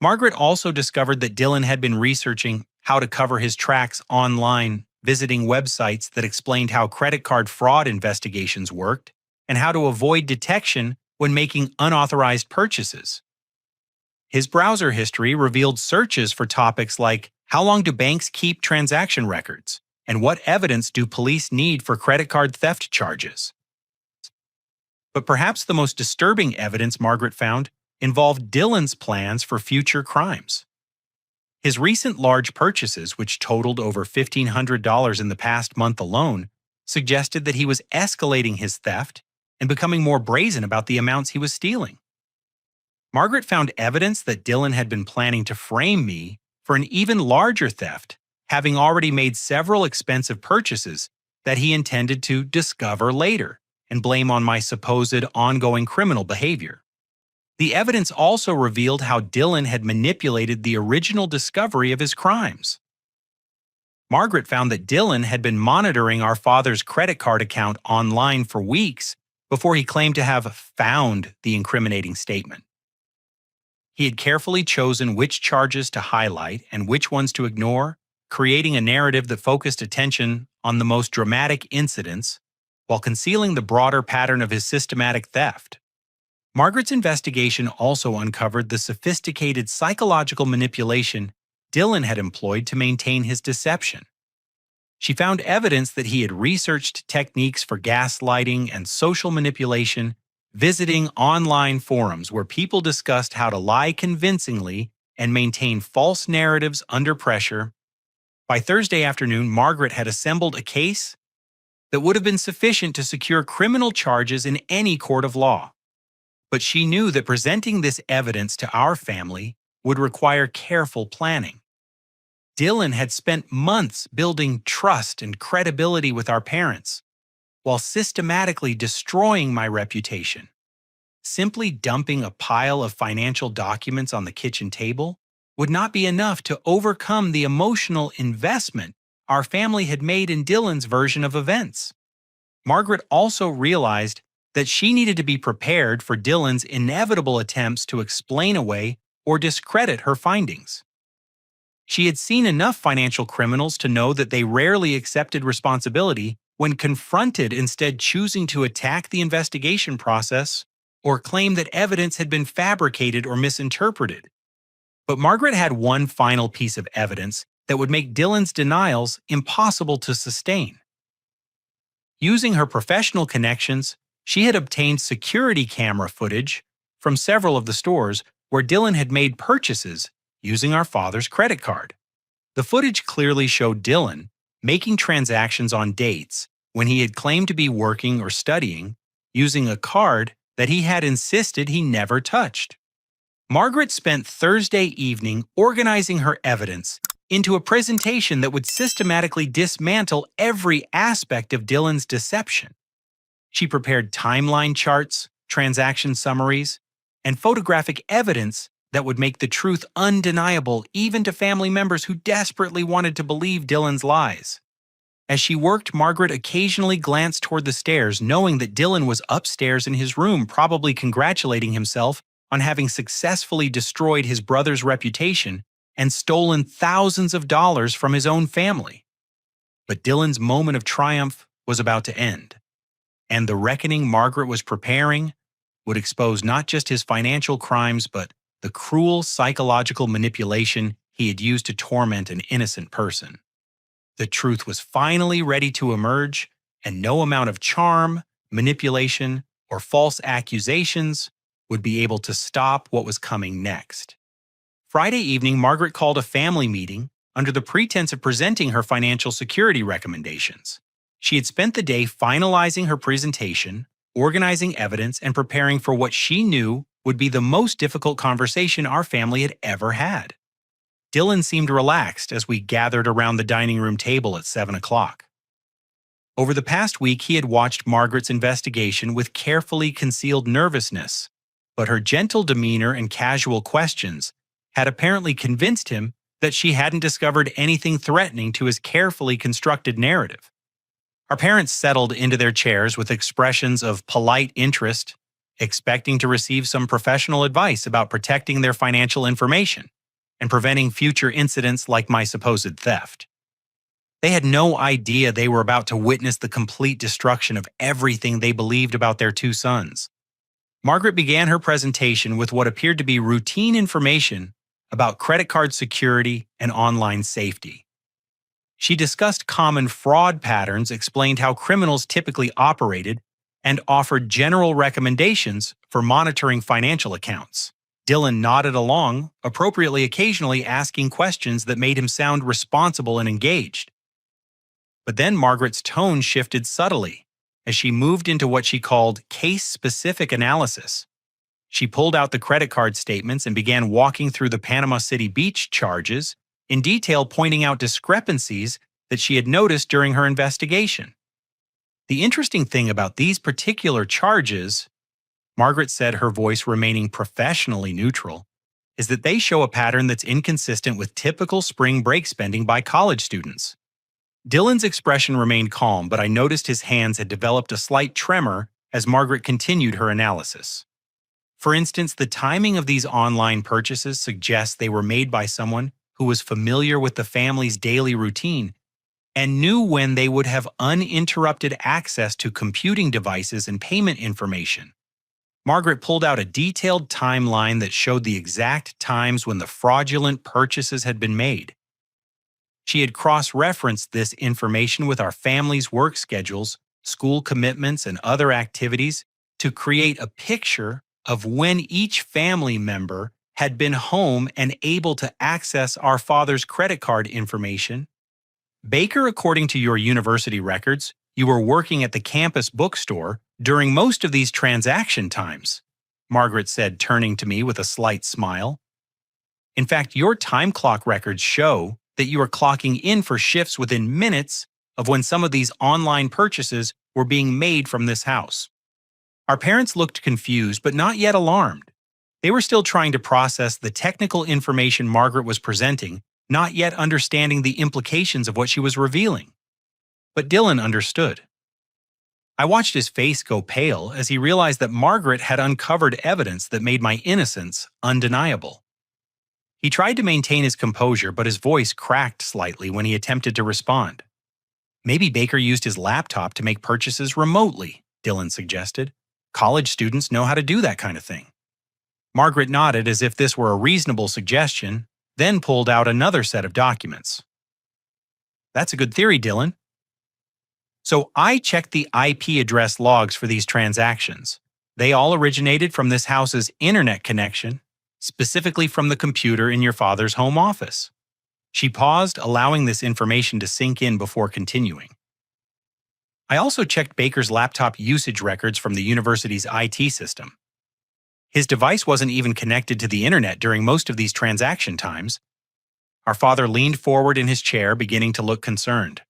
Margaret also discovered that Dylan had been researching how to cover his tracks online, visiting websites that explained how credit card fraud investigations worked and how to avoid detection when making unauthorized purchases. His browser history revealed searches for topics like how long do banks keep transaction records and what evidence do police need for credit card theft charges. But perhaps the most disturbing evidence Margaret found involved Dylan's plans for future crimes. His recent large purchases, which totaled over $1,500 in the past month alone, suggested that he was escalating his theft and becoming more brazen about the amounts he was stealing. Margaret found evidence that Dylan had been planning to frame me for an even larger theft, having already made several expensive purchases that he intended to discover later and blame on my supposed ongoing criminal behavior. The evidence also revealed how Dylan had manipulated the original discovery of his crimes. Margaret found that Dylan had been monitoring our father's credit card account online for weeks before he claimed to have found the incriminating statement. He had carefully chosen which charges to highlight and which ones to ignore, creating a narrative that focused attention on the most dramatic incidents while concealing the broader pattern of his systematic theft. Margaret's investigation also uncovered the sophisticated psychological manipulation Dylan had employed to maintain his deception. She found evidence that he had researched techniques for gaslighting and social manipulation, visiting online forums where people discussed how to lie convincingly and maintain false narratives under pressure. By Thursday afternoon, Margaret had assembled a case that would have been sufficient to secure criminal charges in any court of law. But she knew that presenting this evidence to our family would require careful planning. Dylan had spent months building trust and credibility with our parents, while systematically destroying my reputation. Simply dumping a pile of financial documents on the kitchen table would not be enough to overcome the emotional investment our family had made in Dylan's version of events. Margaret also realized that she needed to be prepared for Dylan's inevitable attempts to explain away or discredit her findings. She had seen enough financial criminals to know that they rarely accepted responsibility when confronted, instead choosing to attack the investigation process or claim that evidence had been fabricated or misinterpreted. But Margaret had one final piece of evidence that would make Dylan's denials impossible to sustain. Using her professional connections, she had obtained security camera footage from several of the stores where Dylan had made purchases using our father's credit card. The footage clearly showed Dylan making transactions on dates when he had claimed to be working or studying using a card that he had insisted he never touched. Margaret spent Thursday evening organizing her evidence into a presentation that would systematically dismantle every aspect of Dylan's deception. She prepared timeline charts, transaction summaries, and photographic evidence that would make the truth undeniable even to family members who desperately wanted to believe Dylan's lies. As she worked, Margaret occasionally glanced toward the stairs, knowing that Dylan was upstairs in his room, probably congratulating himself on having successfully destroyed his brother's reputation and stolen thousands of dollars from his own family. But Dylan's moment of triumph was about to end, and the reckoning Margaret was preparing would expose not just his financial crimes, but the cruel psychological manipulation he had used to torment an innocent person. The truth was finally ready to emerge, and no amount of charm, manipulation, or false accusations would be able to stop what was coming next. Friday evening, Margaret called a family meeting under the pretense of presenting her financial security recommendations. She had spent the day finalizing her presentation, organizing evidence, and preparing for what she knew would be the most difficult conversation our family had ever had. Dylan seemed relaxed as we gathered around the dining room table at 7 o'clock. Over the past week, he had watched Margaret's investigation with carefully concealed nervousness, but her gentle demeanor and casual questions had apparently convinced him that she hadn't discovered anything threatening to his carefully constructed narrative. Our parents settled into their chairs with expressions of polite interest, expecting to receive some professional advice about protecting their financial information and preventing future incidents like my supposed theft. They had no idea they were about to witness the complete destruction of everything they believed about their two sons. Margaret began her presentation with what appeared to be routine information about credit card security and online safety. She discussed common fraud patterns, explained how criminals typically operated, and offered general recommendations for monitoring financial accounts. Dylan nodded along, appropriately occasionally asking questions that made him sound responsible and engaged. But then Margaret's tone shifted subtly as she moved into what she called case-specific analysis. She pulled out the credit card statements and began walking through the Panama City Beach charges, in detail pointing out discrepancies that she had noticed during her investigation. The interesting thing about these particular charges, Margaret said, her voice remaining professionally neutral, is that they show a pattern that's inconsistent with typical spring break spending by college students. Dylan's expression remained calm, but I noticed his hands had developed a slight tremor as Margaret continued her analysis. For instance, the timing of these online purchases suggests they were made by someone who was familiar with the family's daily routine and knew when they would have uninterrupted access to computing devices and payment information. Margaret pulled out a detailed timeline that showed the exact times when the fraudulent purchases had been made. She had cross-referenced this information with our family's work schedules, school commitments, and other activities to create a picture of when each family member had been home and able to access our father's credit card information. Baker, according to your university records, you were working at the campus bookstore during most of these transaction times, Margaret said, turning to me with a slight smile. In fact, your time clock records show that you are clocking in for shifts within minutes of when some of these online purchases were being made from this house. Our parents looked confused, but not yet alarmed. They were still trying to process the technical information Margaret was presenting, not yet understanding the implications of what she was revealing. But Dylan understood. I watched his face go pale as he realized that Margaret had uncovered evidence that made my innocence undeniable. He tried to maintain his composure, but his voice cracked slightly when he attempted to respond. Maybe Baker used his laptop to make purchases remotely, Dylan suggested. College students know how to do that kind of thing. Margaret nodded as if this were a reasonable suggestion, then pulled out another set of documents. That's a good theory, Dylan. So I checked the IP address logs for these transactions. They all originated from this house's internet connection, specifically from the computer in your father's home office. She paused, allowing this information to sink in before continuing. I also checked Baker's laptop usage records from the university's IT system. His device wasn't even connected to the internet during most of these transaction times. Our father leaned forward in his chair, beginning to look concerned.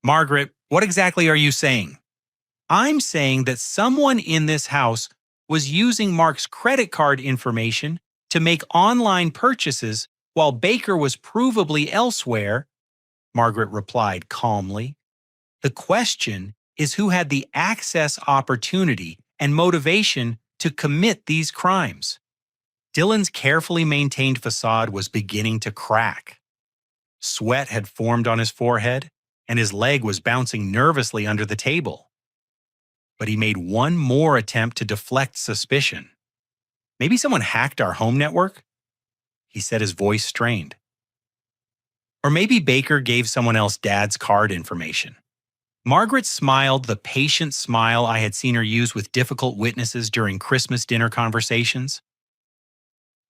Margaret, what exactly are you saying? I'm saying that someone in this house was using Mark's credit card information to make online purchases while Baker was provably elsewhere, Margaret replied calmly. The question is who had the access opportunity and motivation to commit these crimes. Dylan's carefully maintained facade was beginning to crack. Sweat had formed on his forehead, and his leg was bouncing nervously under the table. But he made one more attempt to deflect suspicion. Maybe someone hacked our home network? He said, his voice strained. Or maybe Baker gave someone else Dad's card information. Margaret smiled the patient smile I had seen her use with difficult witnesses during Christmas dinner conversations.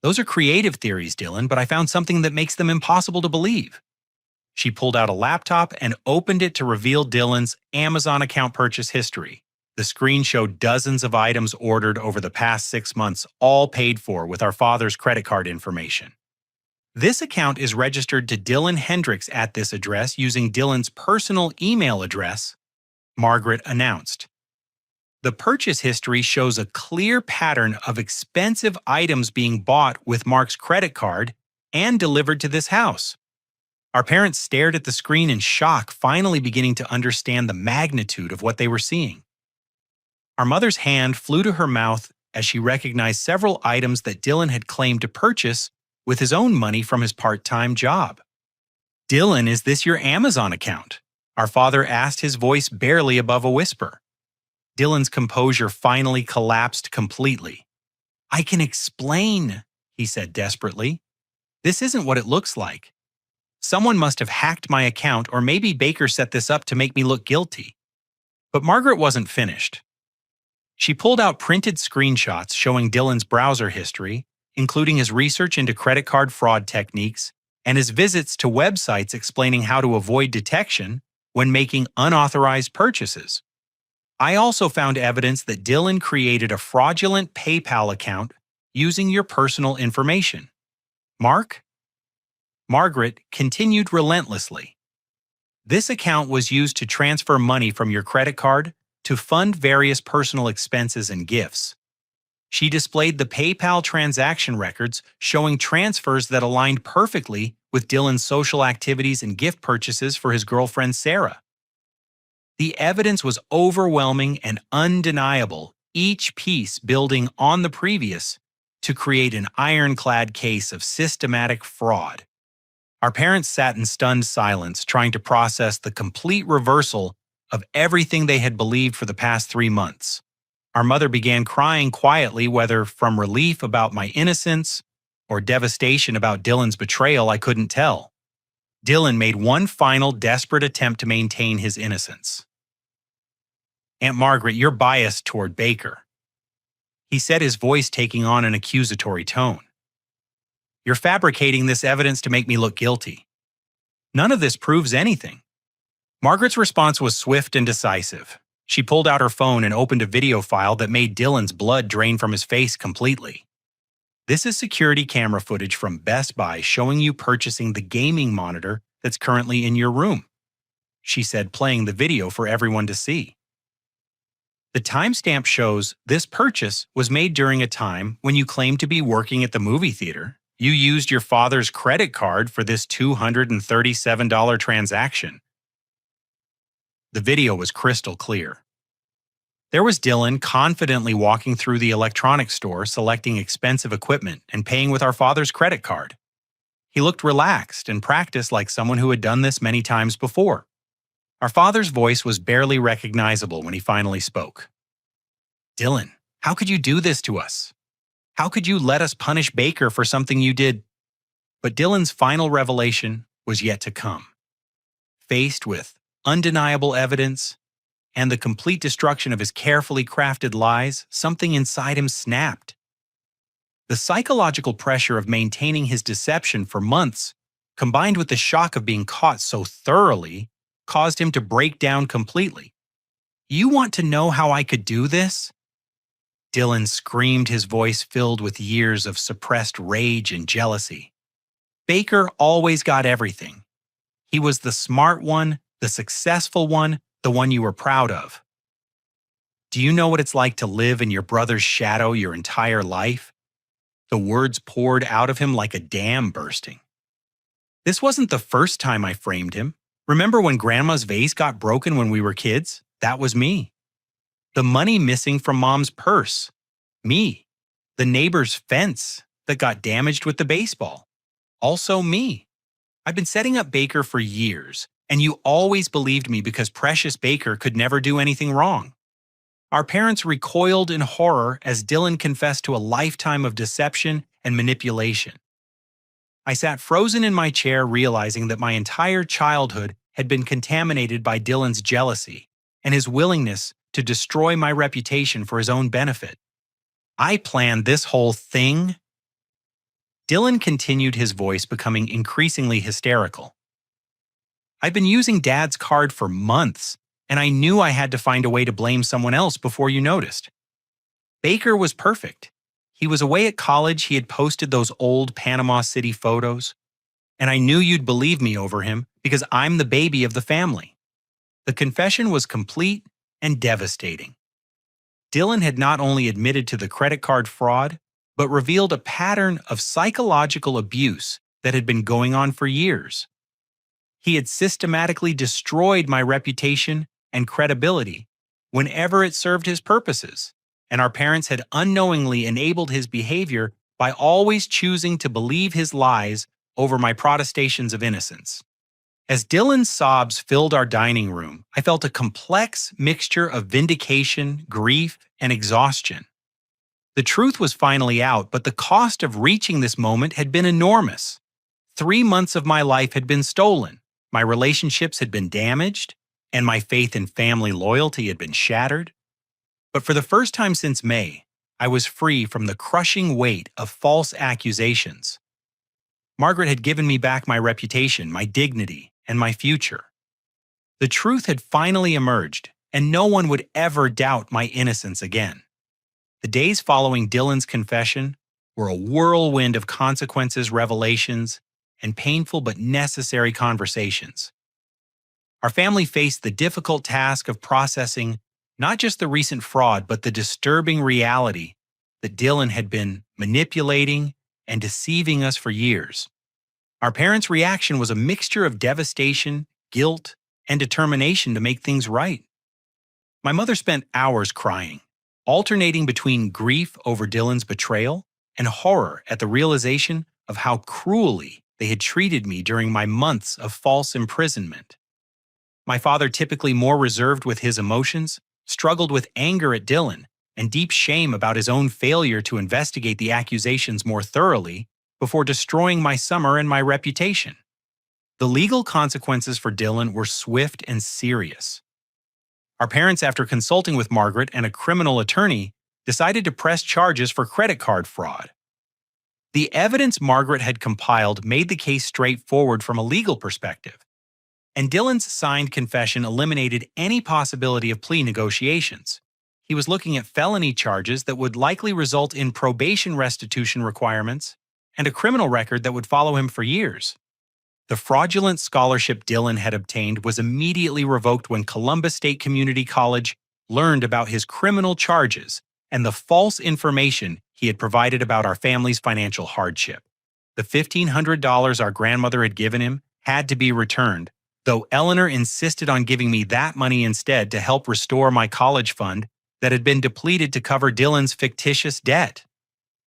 Those are creative theories, Dylan, but I found something that makes them impossible to believe. She pulled out a laptop and opened it to reveal Dylan's Amazon account purchase history. The screen showed dozens of items ordered over the past 6 months, all paid for with our father's credit card information. This account is registered to Dylan Hendricks at this address using Dylan's personal email address, Margaret announced. The purchase history shows a clear pattern of expensive items being bought with Mark's credit card and delivered to this house. Our parents stared at the screen in shock, finally beginning to understand the magnitude of what they were seeing. Our mother's hand flew to her mouth as she recognized several items that Dylan had claimed to purchase with his own money from his part-time job. Dylan, is this your Amazon account? Our father asked, his voice barely above a whisper. Dylan's composure finally collapsed completely. I can explain, he said desperately. This isn't what it looks like. Someone must have hacked my account, or maybe Baker set this up to make me look guilty. But Margaret wasn't finished. She pulled out printed screenshots showing Dylan's browser history, including his research into credit card fraud techniques and his visits to websites explaining how to avoid detection when making unauthorized purchases. I also found evidence that Dylan created a fraudulent PayPal account using your personal information. Margaret continued relentlessly. This account was used to transfer money from your credit card to fund various personal expenses and gifts. She displayed the PayPal transaction records showing transfers that aligned perfectly with Dylan's social activities and gift purchases for his girlfriend Sarah. The evidence was overwhelming and undeniable, each piece building on the previous to create an ironclad case of systematic fraud. Our parents sat in stunned silence, trying to process the complete reversal of everything they had believed for the past 3 months. Our mother began crying quietly, whether from relief about my innocence or devastation about Dylan's betrayal, I couldn't tell. Dylan made one final desperate attempt to maintain his innocence. "Aunt Margaret, you're biased toward Baker," he said, his voice taking on an accusatory tone. "You're fabricating this evidence to make me look guilty. None of this proves anything." Margaret's response was swift and decisive. She pulled out her phone and opened a video file that made Dylan's blood drain from his face completely. "This is security camera footage from Best Buy showing you purchasing the gaming monitor that's currently in your room," she said, playing the video for everyone to see. "The timestamp shows this purchase was made during a time when you claimed to be working at the movie theater. You used your father's credit card for this $237 transaction." The video was crystal clear. There was Dylan confidently walking through the electronics store, selecting expensive equipment and paying with our father's credit card. He looked relaxed and practiced like someone who had done this many times before. Our father's voice was barely recognizable when he finally spoke. "Dylan, how could you do this to us? How could you let us punish Baker for something you did?" But Dylan's final revelation was yet to come. Faced with undeniable evidence and the complete destruction of his carefully crafted lies, something inside him snapped. The psychological pressure of maintaining his deception for months, combined with the shock of being caught so thoroughly, caused him to break down completely. "You want to know how I could do this?" Dylan screamed, his voice filled with years of suppressed rage and jealousy. "Baker always got everything. He was the smart one, the successful one, the one you were proud of. Do you know what it's like to live in your brother's shadow your entire life?" The words poured out of him like a dam bursting. "This wasn't the first time I framed him. Remember when Grandma's vase got broken when we were kids? That was me. The money missing from Mom's purse? Me. The neighbor's fence that got damaged with the baseball? Also me. I've been setting up Baker for years, and you always believed me because Precious Baker could never do anything wrong." Our parents recoiled in horror as Dylan confessed to a lifetime of deception and manipulation. I sat frozen in my chair, realizing that my entire childhood had been contaminated by Dylan's jealousy and his willingness to destroy my reputation for his own benefit. "I planned this whole thing." Dylan continued, his voice becoming increasingly hysterical. "I've been using Dad's card for months, and I knew I had to find a way to blame someone else before you noticed. Baker was perfect. He was away at college, he had posted those old Panama City photos, and I knew you'd believe me over him because I'm the baby of the family." The confession was complete and devastating. Dylan had not only admitted to the credit card fraud, but revealed a pattern of psychological abuse that had been going on for years. He had systematically destroyed my reputation and credibility whenever it served his purposes, and our parents had unknowingly enabled his behavior by always choosing to believe his lies over my protestations of innocence. As Dylan's sobs filled our dining room, I felt a complex mixture of vindication, grief, and exhaustion. The truth was finally out, but the cost of reaching this moment had been enormous. 3 months of my life had been stolen, my relationships had been damaged, and my faith in family loyalty had been shattered. But for the first time since May, I was free from the crushing weight of false accusations. Margaret had given me back my reputation, my dignity, and my future. The truth had finally emerged, and no one would ever doubt my innocence again. The days following Dylan's confession were a whirlwind of consequences, revelations, and painful but necessary conversations. Our family faced the difficult task of processing not just the recent fraud, but the disturbing reality that Dylan had been manipulating and deceiving us for years. Our parents' reaction was a mixture of devastation, guilt, and determination to make things right. My mother spent hours crying, alternating between grief over Dylan's betrayal and horror at the realization of how cruelly they had treated me during my months of false imprisonment. My father, typically more reserved with his emotions, struggled with anger at Dylan and deep shame about his own failure to investigate the accusations more thoroughly before destroying my summer and my reputation. The legal consequences for Dylan were swift and serious. Our parents, after consulting with Margaret and a criminal attorney, decided to press charges for credit card fraud. The evidence Margaret had compiled made the case straightforward from a legal perspective, and Dylan's signed confession eliminated any possibility of plea negotiations. He was looking at felony charges that would likely result in probation restitution requirements and a criminal record that would follow him for years. The fraudulent scholarship Dylan had obtained was immediately revoked when Columbus State Community College learned about his criminal charges and the false information he had provided about our family's financial hardship. The $1,500 our grandmother had given him had to be returned, though Eleanor insisted on giving me that money instead to help restore my college fund that had been depleted to cover Dylan's fictitious debt.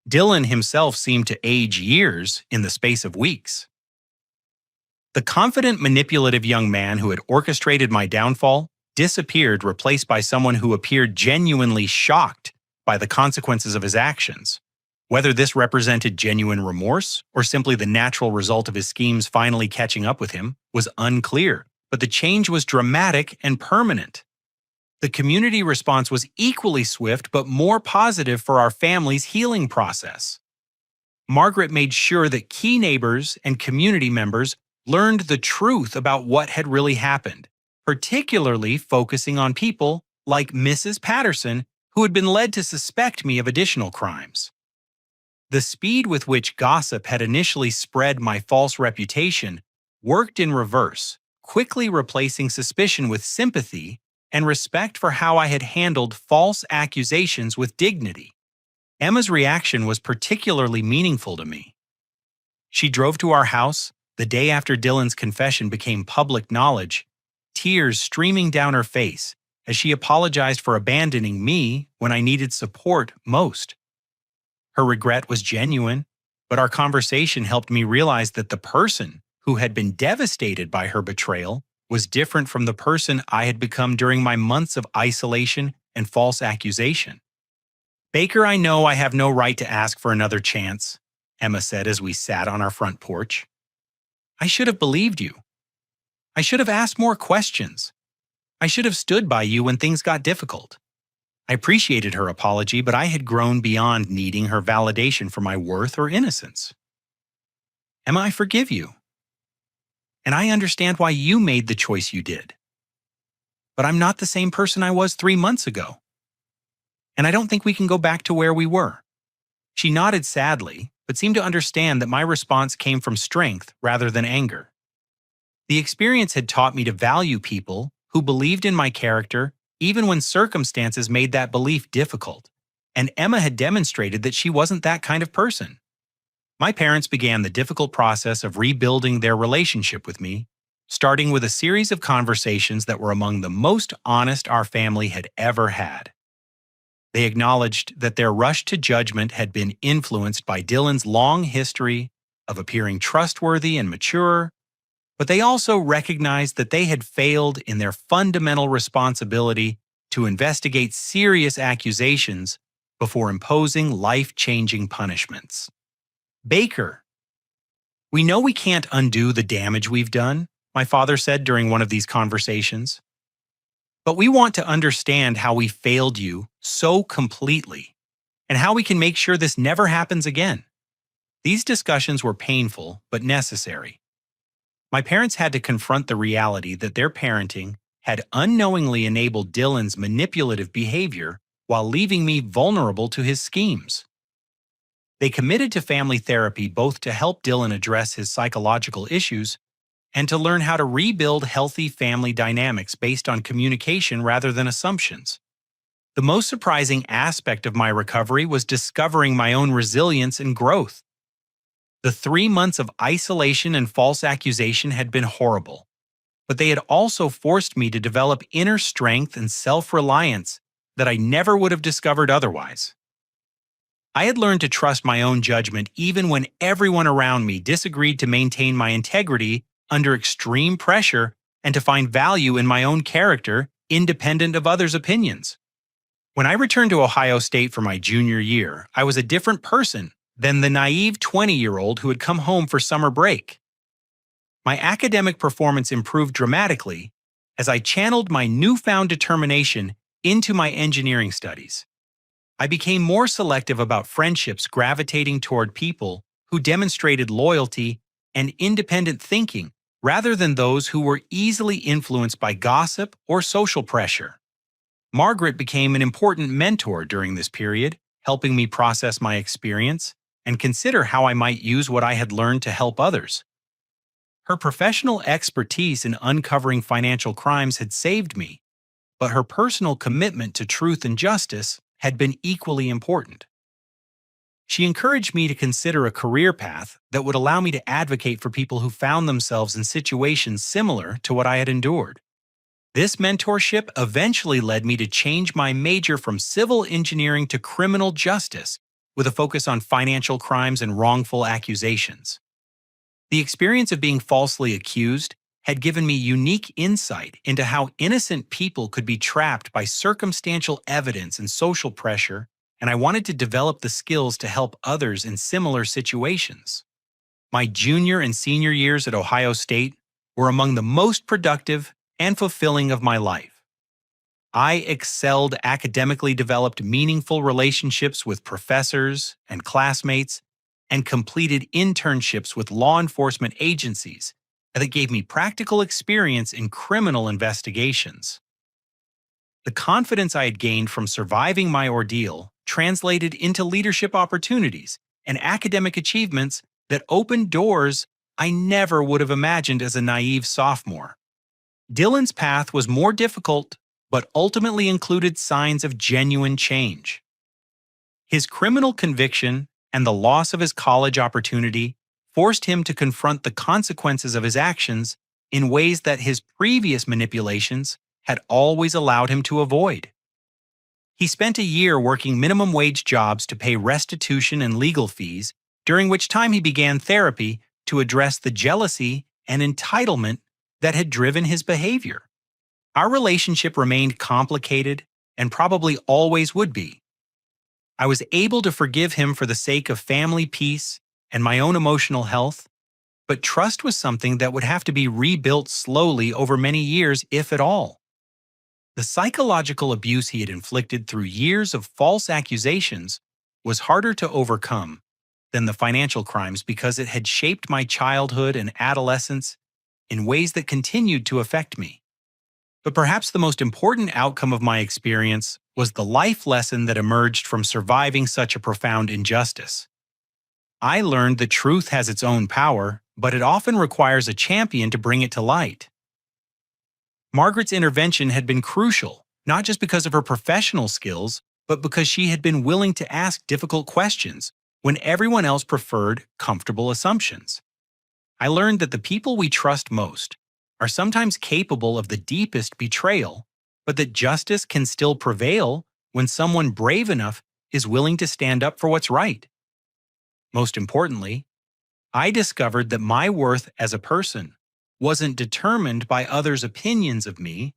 Dylan himself seemed to age years in the space of weeks. The confident, manipulative young man who had orchestrated my downfall disappeared, replaced by someone who appeared genuinely shocked by the consequences of his actions. Whether this represented genuine remorse or simply the natural result of his schemes finally catching up with him was unclear, but the change was dramatic and permanent. The community response was equally swift but more positive for our family's healing process. Margaret made sure that key neighbors and community members learned the truth about what had really happened, particularly focusing on people like Mrs. Patterson, who had been led to suspect me of additional crimes. The speed with which gossip had initially spread my false reputation worked in reverse, quickly replacing suspicion with sympathy and respect for how I had handled false accusations with dignity. Emma's reaction was particularly meaningful to me. She drove to our house the day after Dylan's confession became public knowledge, tears streaming down her face as she apologized for abandoning me when I needed support most. Her regret was genuine, but our conversation helped me realize that the person who had been devastated by her betrayal was different from the person I had become during my months of isolation and false accusation. "Baker, I know I have no right to ask for another chance," Emma said as we sat on our front porch. "I should have believed you. I should have asked more questions. I should have stood by you when things got difficult." I appreciated her apology, but I had grown beyond needing her validation for my worth or innocence. "Emma, I forgive you. And I understand why you made the choice you did. But I'm not the same person I was 3 months ago. And I don't think we can go back to where we were." She nodded sadly, but seemed to understand that my response came from strength rather than anger. The experience had taught me to value people who believed in my character even when circumstances made that belief difficult, and Emma had demonstrated that she wasn't that kind of person. My parents began the difficult process of rebuilding their relationship with me, starting with a series of conversations that were among the most honest our family had ever had. They acknowledged that their rush to judgment had been influenced by Dylan's long history of appearing trustworthy and mature, but they also recognized that they had failed in their fundamental responsibility to investigate serious accusations before imposing life-changing punishments. "Baker, we know we can't undo the damage we've done," my father said during one of these conversations. "But we want to understand how we failed you so completely and how we can make sure this never happens again." These discussions were painful but necessary. My parents had to confront the reality that their parenting had unknowingly enabled Dylan's manipulative behavior while leaving me vulnerable to his schemes. They committed to family therapy both to help Dylan address his psychological issues and to learn how to rebuild healthy family dynamics based on communication rather than assumptions. The most surprising aspect of my recovery was discovering my own resilience and growth. The 3 months of isolation and false accusation had been horrible, but they had also forced me to develop inner strength and self-reliance that I never would have discovered otherwise. I had learned to trust my own judgment even when everyone around me disagreed, to maintain my integrity under extreme pressure and to find value in my own character independent of others' opinions. When I returned to Ohio State for my junior year, I was a different person than the naive 20-year-old who had come home for summer break. My academic performance improved dramatically as I channeled my newfound determination into my engineering studies. I became more selective about friendships, gravitating toward people who demonstrated loyalty and independent thinking rather than those who were easily influenced by gossip or social pressure. Margaret became an important mentor during this period, helping me process my experience and consider how I might use what I had learned to help others. Her professional expertise in uncovering financial crimes had saved me, but her personal commitment to truth and justice had been equally important. She encouraged me to consider a career path that would allow me to advocate for people who found themselves in situations similar to what I had endured. This mentorship eventually led me to change my major from civil engineering to criminal justice, with a focus on financial crimes and wrongful accusations. The experience of being falsely accused had given me unique insight into how innocent people could be trapped by circumstantial evidence and social pressure, and I wanted to develop the skills to help others in similar situations. My junior and senior years at Ohio State were among the most productive and fulfilling of my life. I excelled academically, developed meaningful relationships with professors and classmates, and completed internships with law enforcement agencies that gave me practical experience in criminal investigations. The confidence I had gained from surviving my ordeal translated into leadership opportunities and academic achievements that opened doors I never would have imagined as a naive sophomore. Dylan's path was more difficult, but ultimately included signs of genuine change. His criminal conviction and the loss of his college opportunity forced him to confront the consequences of his actions in ways that his previous manipulations had always allowed him to avoid. He spent a year working minimum wage jobs to pay restitution and legal fees, during which time he began therapy to address the jealousy and entitlement that had driven his behavior. Our relationship remained complicated and probably always would be. I was able to forgive him for the sake of family peace and my own emotional health, but trust was something that would have to be rebuilt slowly over many years, if at all. The psychological abuse he had inflicted through years of false accusations was harder to overcome than the financial crimes, because it had shaped my childhood and adolescence in ways that continued to affect me. But perhaps the most important outcome of my experience was the life lesson that emerged from surviving such a profound injustice. I learned that truth has its own power, but it often requires a champion to bring it to light. Margaret's intervention had been crucial, not just because of her professional skills, but because she had been willing to ask difficult questions when everyone else preferred comfortable assumptions. I learned that the people we trust most are sometimes capable of the deepest betrayal, but that justice can still prevail when someone brave enough is willing to stand up for what's right. Most importantly, I discovered that my worth as a person wasn't determined by others' opinions of me,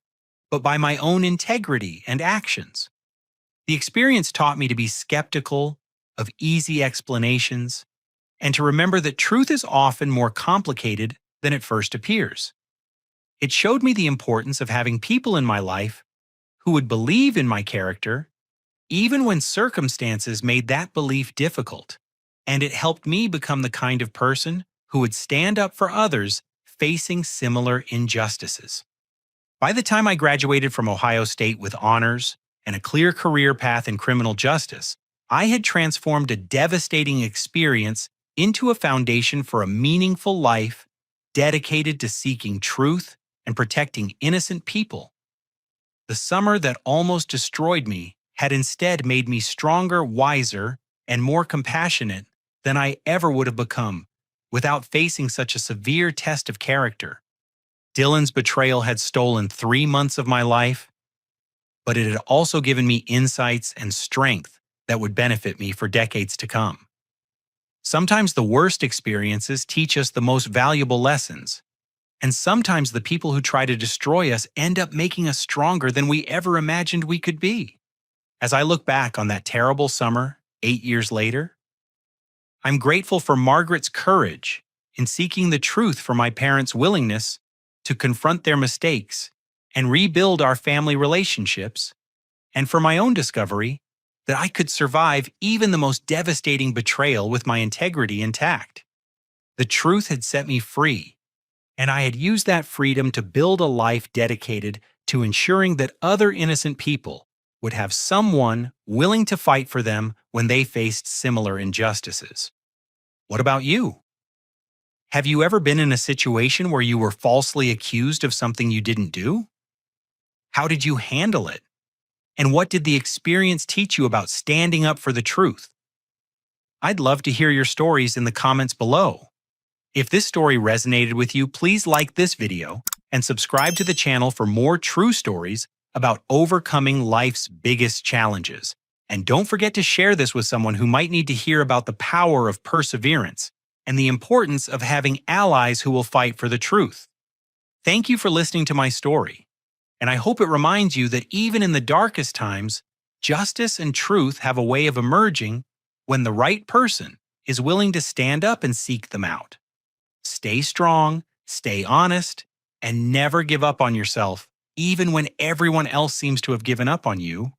but by my own integrity and actions. The experience taught me to be skeptical of easy explanations and to remember that truth is often more complicated than it first appears. It showed me the importance of having people in my life who would believe in my character, even when circumstances made that belief difficult, and it helped me become the kind of person who would stand up for others facing similar injustices. By the time I graduated from Ohio State with honors and a clear career path in criminal justice, I had transformed a devastating experience into a foundation for a meaningful life dedicated to seeking truth and protecting innocent people. The summer that almost destroyed me had instead made me stronger, wiser, and more compassionate than I ever would have become without facing such a severe test of character. Dylan's betrayal had stolen 3 months of my life, but it had also given me insights and strength that would benefit me for decades to come. Sometimes the worst experiences teach us the most valuable lessons, and sometimes the people who try to destroy us end up making us stronger than we ever imagined we could be. As I look back on that terrible summer, 8 years later, I'm grateful for Margaret's courage in seeking the truth, for my parents' willingness to confront their mistakes and rebuild our family relationships, and for my own discovery that I could survive even the most devastating betrayal with my integrity intact. The truth had set me free, and I had used that freedom to build a life dedicated to ensuring that other innocent people would have someone willing to fight for them when they faced similar injustices. What about you? Have you ever been in a situation where you were falsely accused of something you didn't do? How did you handle it? And what did the experience teach you about standing up for the truth? I'd love to hear your stories in the comments below. If this story resonated with you, please like this video and subscribe to the channel for more true stories about overcoming life's biggest challenges. And don't forget to share this with someone who might need to hear about the power of perseverance and the importance of having allies who will fight for the truth. Thank you for listening to my story, and I hope it reminds you that even in the darkest times, justice and truth have a way of emerging when the right person is willing to stand up and seek them out. Stay strong, stay honest, and never give up on yourself, even when everyone else seems to have given up on you.